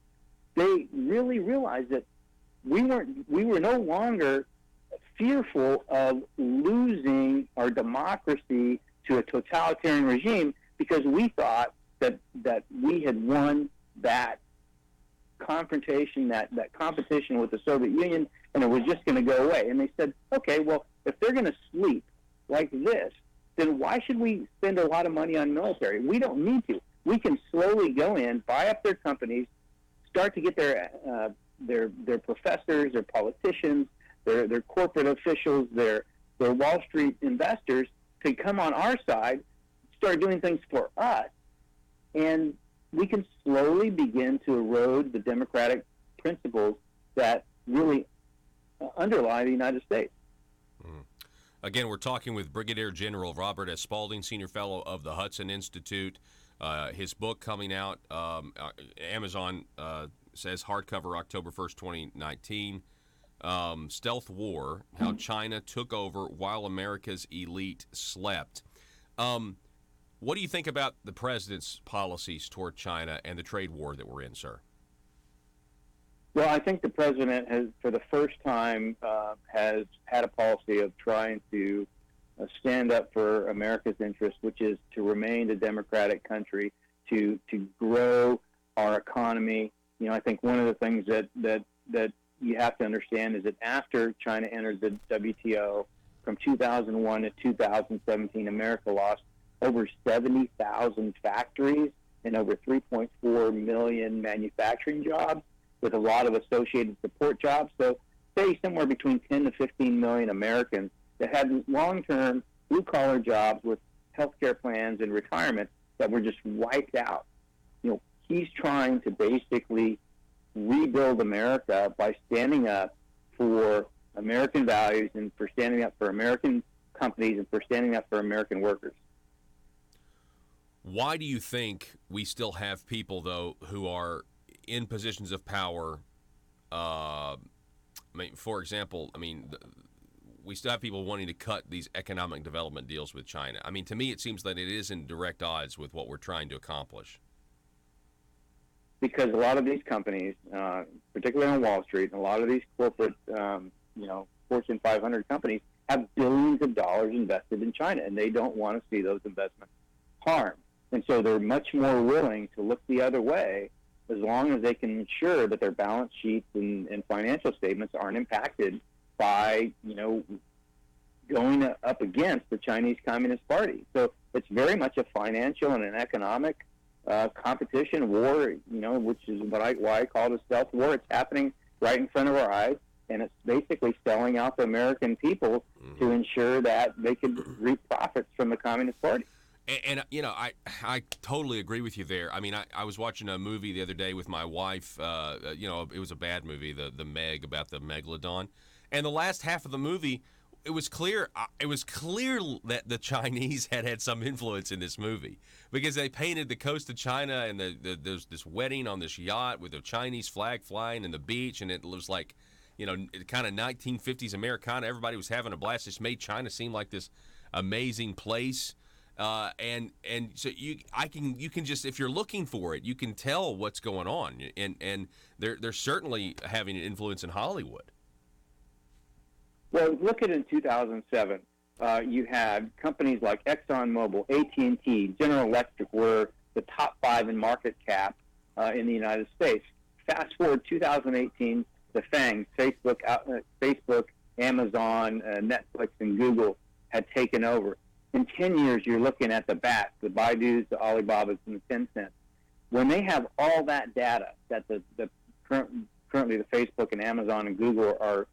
They really realized that we were no longer fearful of losing our democracy to a totalitarian regime because we thought that we had won that confrontation, that competition with the Soviet Union, and it was just going to go away. And they said, okay, well, if they're going to sleep like this, then why should we spend a lot of money on military? We don't need to. We can slowly go in, buy up their companies, start to get their professors, their politicians, their corporate officials, their Wall Street investors to come on our side, start doing things for us, and we can slowly begin to erode the democratic principles that really underlie the United States. Again, we're talking with Brigadier General Robert S. Spalding, Senior Fellow of the Hudson Institute. His book coming out, Amazon says hardcover October 1st, 2019. Stealth War, How China Took Over While America's Elite Slept. What do you think about the president's policies toward China and the trade war that we're in, sir? Well, I think the president has, for the first time, has had a policy of trying to stand up for America's interest, which is to remain a democratic country, to grow our economy. I think one of the things that you have to understand is that after China entered the WTO, from 2001 to 2017, America lost over 70,000 factories and over 3.4 million manufacturing jobs, with a lot of associated support jobs. So say somewhere between 10 to 15 million Americans that had long-term blue-collar jobs with healthcare plans and retirement that were just wiped out. He's trying to basically rebuild America by standing up for American values and for standing up for American companies and for standing up for American workers. Why do you think we still have people, though, who are in positions of power? For example, we still have people wanting to cut these economic development deals with China. To me, it seems that it is in direct odds with what we're trying to accomplish. Because a lot of these companies, particularly on Wall Street, and a lot of these corporate, Fortune 500 companies, have billions of dollars invested in China, and they don't want to see those investments harmed. And so they're much more willing to look the other way as long as they can ensure that their balance sheets and financial statements aren't impacted by, going up against the Chinese Communist Party. So it's very much a financial and an economic competition war, which is why I call it a stealth war. It's happening right in front of our eyes, and it's basically selling out the American people to ensure that they could reap profits from the Communist Party. And I totally agree with you there. I was watching a movie the other day with my wife. It was a bad movie, the Meg, about the megalodon. And the last half of the movie, it was clear that the Chinese had some influence in this movie, because they painted the coast of China and there's this wedding on this yacht with a Chinese flag flying in the beach, and it was like, kind of 1950s Americana. Everybody was having a blast. Just made China seem like this amazing place. And so you can just, if you're looking for it, you can tell what's going on, and they're certainly having an influence in Hollywood. Well, look at in 2007, you had companies like ExxonMobil, AT&T, General Electric were the top 5 in market cap in the United States. Fast forward 2018, the FANG, Facebook, Amazon, Netflix, and Google had taken over. In 10 years, you're looking at the BATs, the Baidus, the Alibabas, and the Tencents. When they have all that data that currently the Facebook and Amazon and Google are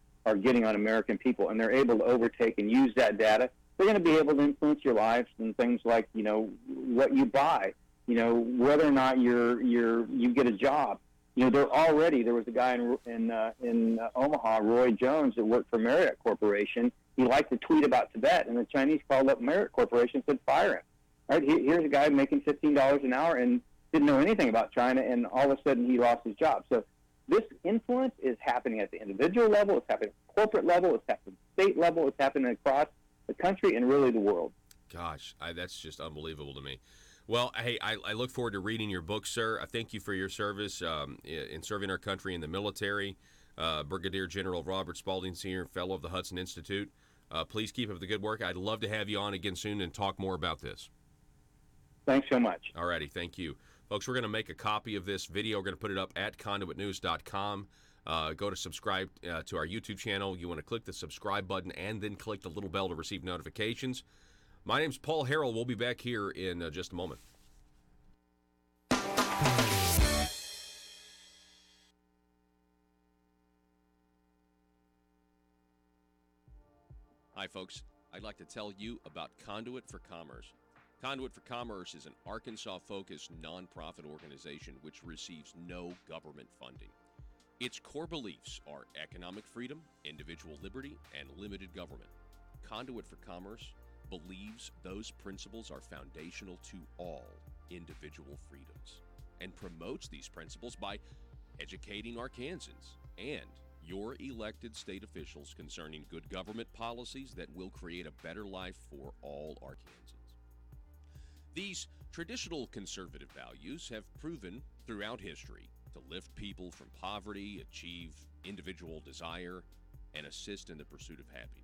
getting on American people, and they're able to overtake and use that data, they're going to be able to influence your lives and things like, what you buy, whether or not you get a job. There was a guy in Omaha, Roy Jones, that worked for Marriott Corporation. He liked to tweet about Tibet, and the Chinese called up Marriott Corporation and said, fire him. Right? Here's a guy making $15 an hour and didn't know anything about China, and all of a sudden he lost his job. So this influence is happening at the individual level, it's happening at the corporate level, it's happening at the state level, it's happening across the country and really the world. Gosh, that's just unbelievable to me. Well, hey, I look forward to reading your book, sir. I thank you for your service in serving our country in the military. Brigadier General Robert Spalding, Sr., Fellow of the Hudson Institute. Please keep up the good work. I'd love to have you on again soon and talk more about this. Thanks so much. All righty, thank you. Folks, we're going to make a copy of this video. We're going to put it up at conduitnews.com. Go to subscribe to our YouTube channel. You want to click the subscribe button and then click the little bell to receive notifications. My name's Paul Harrell. We'll be back here in just a moment. Hi, folks. I'd like to tell you about Conduit for Commerce. Conduit for Commerce is an Arkansas-focused nonprofit organization which receives no government funding. Its core beliefs are economic freedom, individual liberty, and limited government. Conduit for Commerce believes those principles are foundational to all individual freedoms and promotes these principles by educating Arkansans and your elected state officials concerning good government policies that will create a better life for all Arkansans. These traditional conservative values have proven throughout history to lift people from poverty, achieve individual desire, and assist in the pursuit of happiness.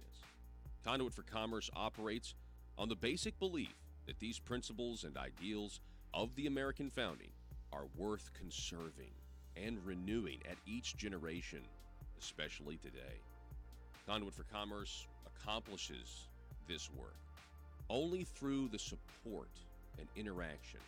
Conduit for Commerce operates on the basic belief that these principles and ideals of the American founding are worth conserving and renewing at each generation, especially today. Conduit for Commerce accomplishes this work only through the support and interaction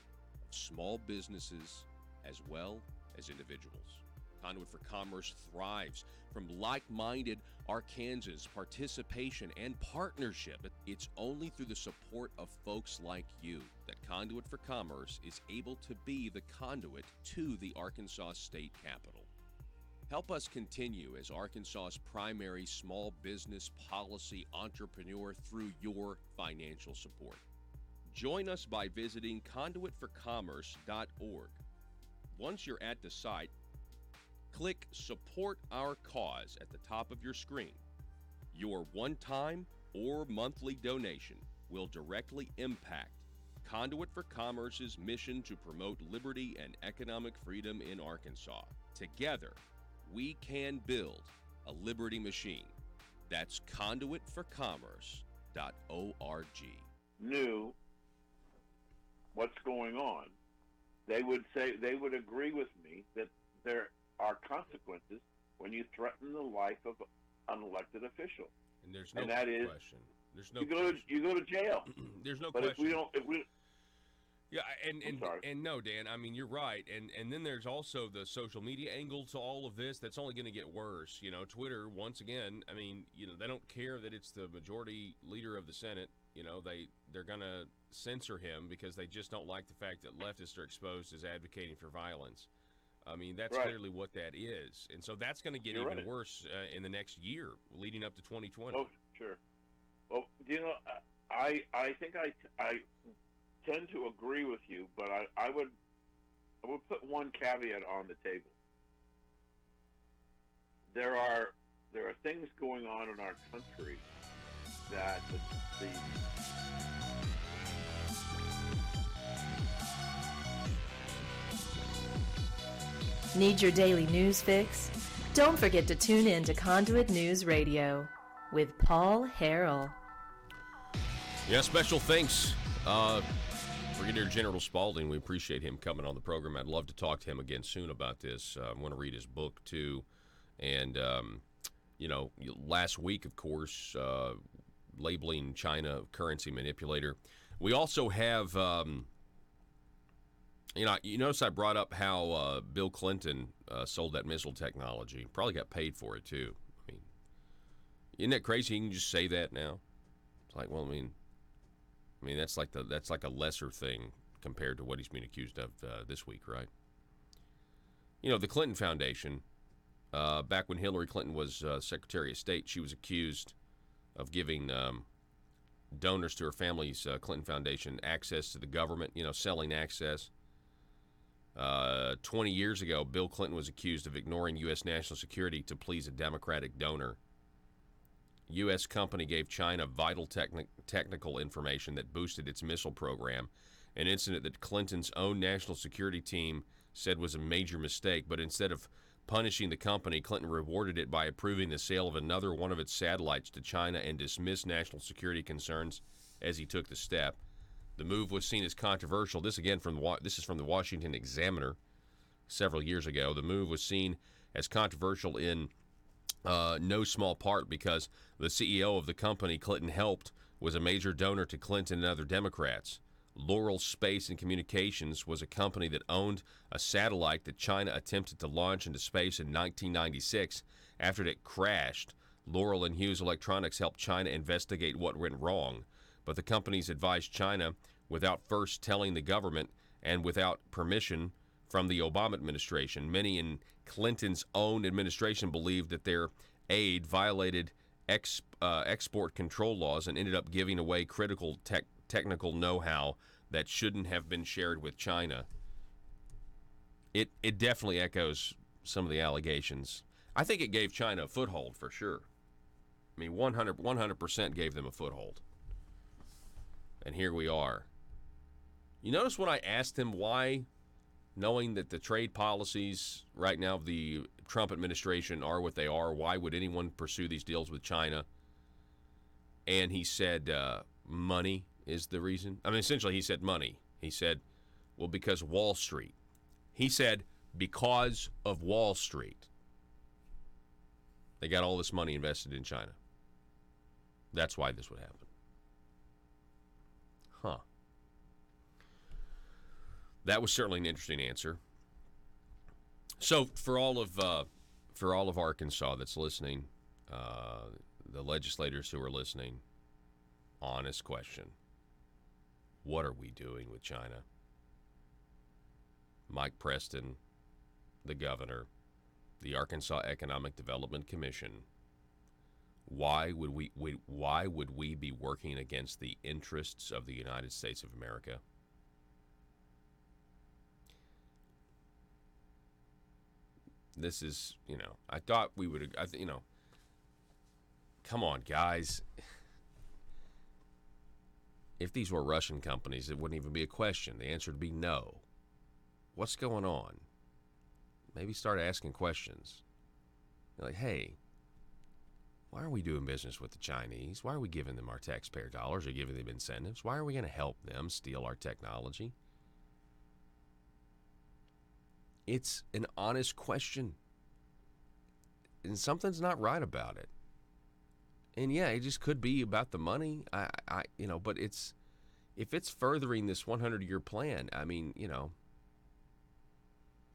of small businesses as well as individuals. Conduit for Commerce thrives from like-minded Arkansans' participation and partnership. It's only through the support of folks like you that Conduit for Commerce is able to be the conduit to the Arkansas state capitol. Help us continue as Arkansas's primary small business policy entrepreneur through your financial support. Join us by visiting conduitforcommerce.org. Once you're at the site, click Support Our Cause at the top of your screen. Your one-time or monthly donation will directly impact Conduit for Commerce's mission to promote liberty and economic freedom in Arkansas. Together, we can build a liberty machine. That's conduitforcommerce.org. Knew what's going on, they would agree with me that there are consequences when you threaten the life of an elected official. And there's no question. There's no you go to jail. There's no but question. If we Yeah, and no, Dan, I mean, you're right. And then there's also the social media angle to all of this that's only going to get worse. You know, Twitter, once again, I mean, you know, they don't care that it's the majority leader of the Senate. You know, they're going to censor him because they just don't like the fact that leftists are exposed as advocating for violence. I mean, that's clearly what that is. And so that's going to get even worse in the next year leading up to 2020. Oh, sure. Well, you know, I think I tend to agree with you, but I would put one caveat on the table. There are things going on in our country that the Need your daily news fix? Don't forget to tune in to Conduit News Radio with Paul Harrell. Yeah, special thanks, Brigadier General Spaulding. We appreciate him coming on the program. I'd love to talk to him again soon about this. I want to read his book, too. And, you know, last week, of course, labeling China currency manipulator. We also have, you know, you notice I brought up how Bill Clinton sold that missile technology. Probably got paid for it, too. I mean, isn't that crazy? You can just say that now. It's like, well, I mean, that's like a lesser thing compared to what he's being accused of this week, right? You know, the Clinton Foundation, back when Hillary Clinton was Secretary of State, she was accused of giving donors to her family's Clinton Foundation access to the government, you know, selling access. 20 years ago, Bill Clinton was accused of ignoring U.S. national security to please a Democratic donor. U.S. company gave China vital technical information that boosted its missile program, an incident that Clinton's own national security team said was a major mistake. But instead of punishing the company, Clinton rewarded it by approving the sale of another one of its satellites to China and dismissed national security concerns as he took the step. The move was seen as controversial. This is from the Washington Examiner several years ago. The move was seen as controversial in no small part because the CEO of the company Clinton helped was a major donor to Clinton and other Democrats. Laurel Space and Communications was a company that owned a satellite that China attempted to launch into space in 1996. After it crashed, Laurel and Hughes Electronics helped China investigate what went wrong. But the companies advised China without first telling the government and without permission from the Obama administration. Many in Clinton's own administration believed that their aid violated export control laws and ended up giving away critical technical know-how that shouldn't have been shared with China. It definitely echoes some of the allegations. I think it gave China a foothold for sure. I mean, 100% gave them a foothold. And here we are. You notice when I asked him why, knowing that the trade policies right now of the Trump administration are what they are, why would anyone pursue these deals with China? And he said money is the reason. I mean, essentially he said money. He said, well, because Wall Street. He said, because of Wall Street. They got all this money invested in China. That's why this would happen. Huh. That was certainly an interesting answer. So for all of Arkansas that's listening, the legislators who are listening, honest question: what are we doing with China? Mike Preston, the governor, the Arkansas Economic Development Commission. Why would we be working against the interests of the United States of America? This is, I thought we would, come on, guys. If these were Russian companies, it wouldn't even be a question. The answer would be no. What's going on? Maybe start asking questions. You're like, hey, why are we doing business with the Chinese? Why are we giving them our taxpayer dollars or giving them incentives? Why are we going to help them steal our technology? It's an honest question. And something's not right about it. And yeah, it just could be about the money. But if it's furthering this 100-year plan,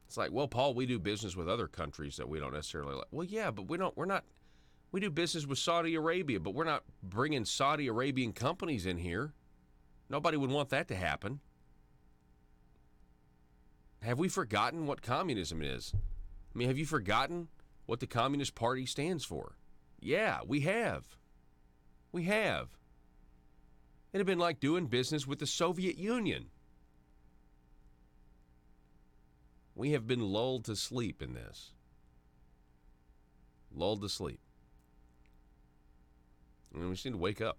it's like, well, Paul, we do business with other countries that we don't necessarily like. Well, yeah, but we do business with Saudi Arabia, but we're not bringing Saudi Arabian companies in here. Nobody would want that to happen. Have we forgotten what communism is? Have you forgotten what the Communist Party stands for? Yeah, we have. We have. It'd have been like doing business with the Soviet Union. We have been lulled to sleep in this. Lulled to sleep. And we just need to wake up.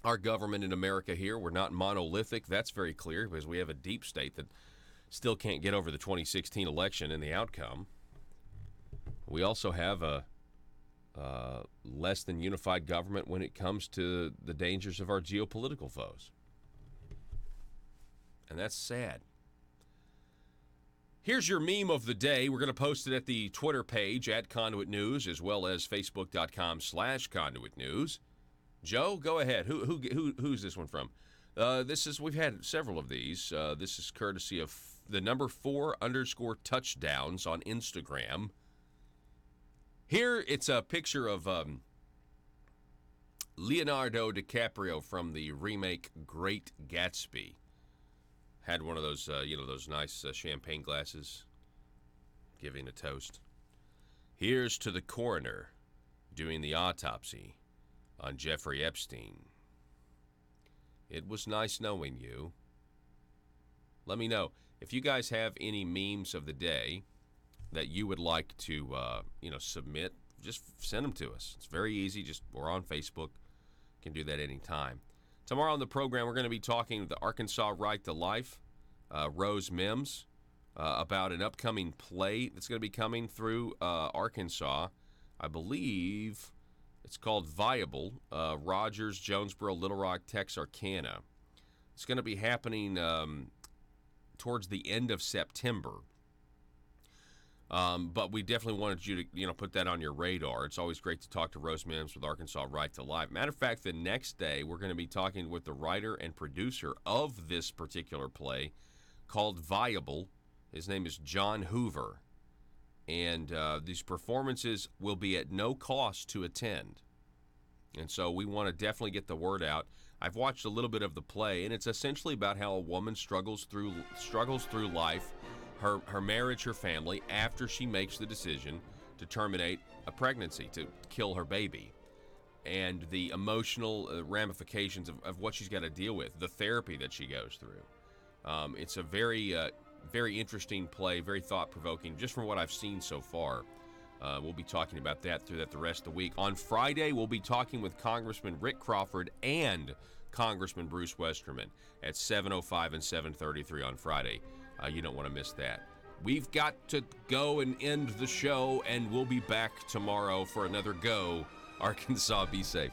Our government in America here, we're not monolithic. That's very clear because we have a deep state that still can't get over the 2016 election and the outcome. We also have a less than unified government when it comes to the dangers of our geopolitical foes. And that's sad. Here's your meme of the day. We're going to post it at the Twitter page at Conduit News as well as Facebook.com/Conduit News. Joe, go ahead. Who's this one from? We've had several of these. This is courtesy of the number 4_touchdowns on Instagram. Here, it's a picture of Leonardo DiCaprio from the remake Great Gatsby. Had one of those, those nice champagne glasses, giving a toast. Here's to the coroner doing the autopsy on Jeffrey Epstein. It was nice knowing you. Let me know if you guys have any memes of the day that you would like to, submit. Just send them to us. It's very easy. We're on Facebook. You can do that anytime. Tomorrow on the program, we're going to be talking to the Arkansas Right to Life, Rose Mims, about an upcoming play that's going to be coming through Arkansas. I believe it's called Viable, Rogers, Jonesboro, Little Rock, Texarkana. It's going to be happening towards the end of September. But we definitely wanted you to, put that on your radar. It's always great to talk to Rose Mims with Arkansas Right to Life. Matter of fact, the next day we're going to be talking with the writer and producer of this particular play called Viable. His name is John Hoover. And these performances will be at no cost to attend. And so we want to definitely get the word out. I've watched a little bit of the play, and it's essentially about how a woman struggles through life, her marriage, her family, after she makes the decision to terminate a pregnancy, to kill her baby, and the emotional ramifications of what she's got to deal with, the therapy that she goes through. It's a very, very interesting play, very thought-provoking, just from what I've seen so far. We'll be talking about that through the rest of the week. On Friday, we'll be talking with Congressman Rick Crawford and Congressman Bruce Westerman at 7:05 and 7:33 on Friday. You don't want to miss that. We've got to go and end the show, and we'll be back tomorrow for another Go Arkansas Be Safe.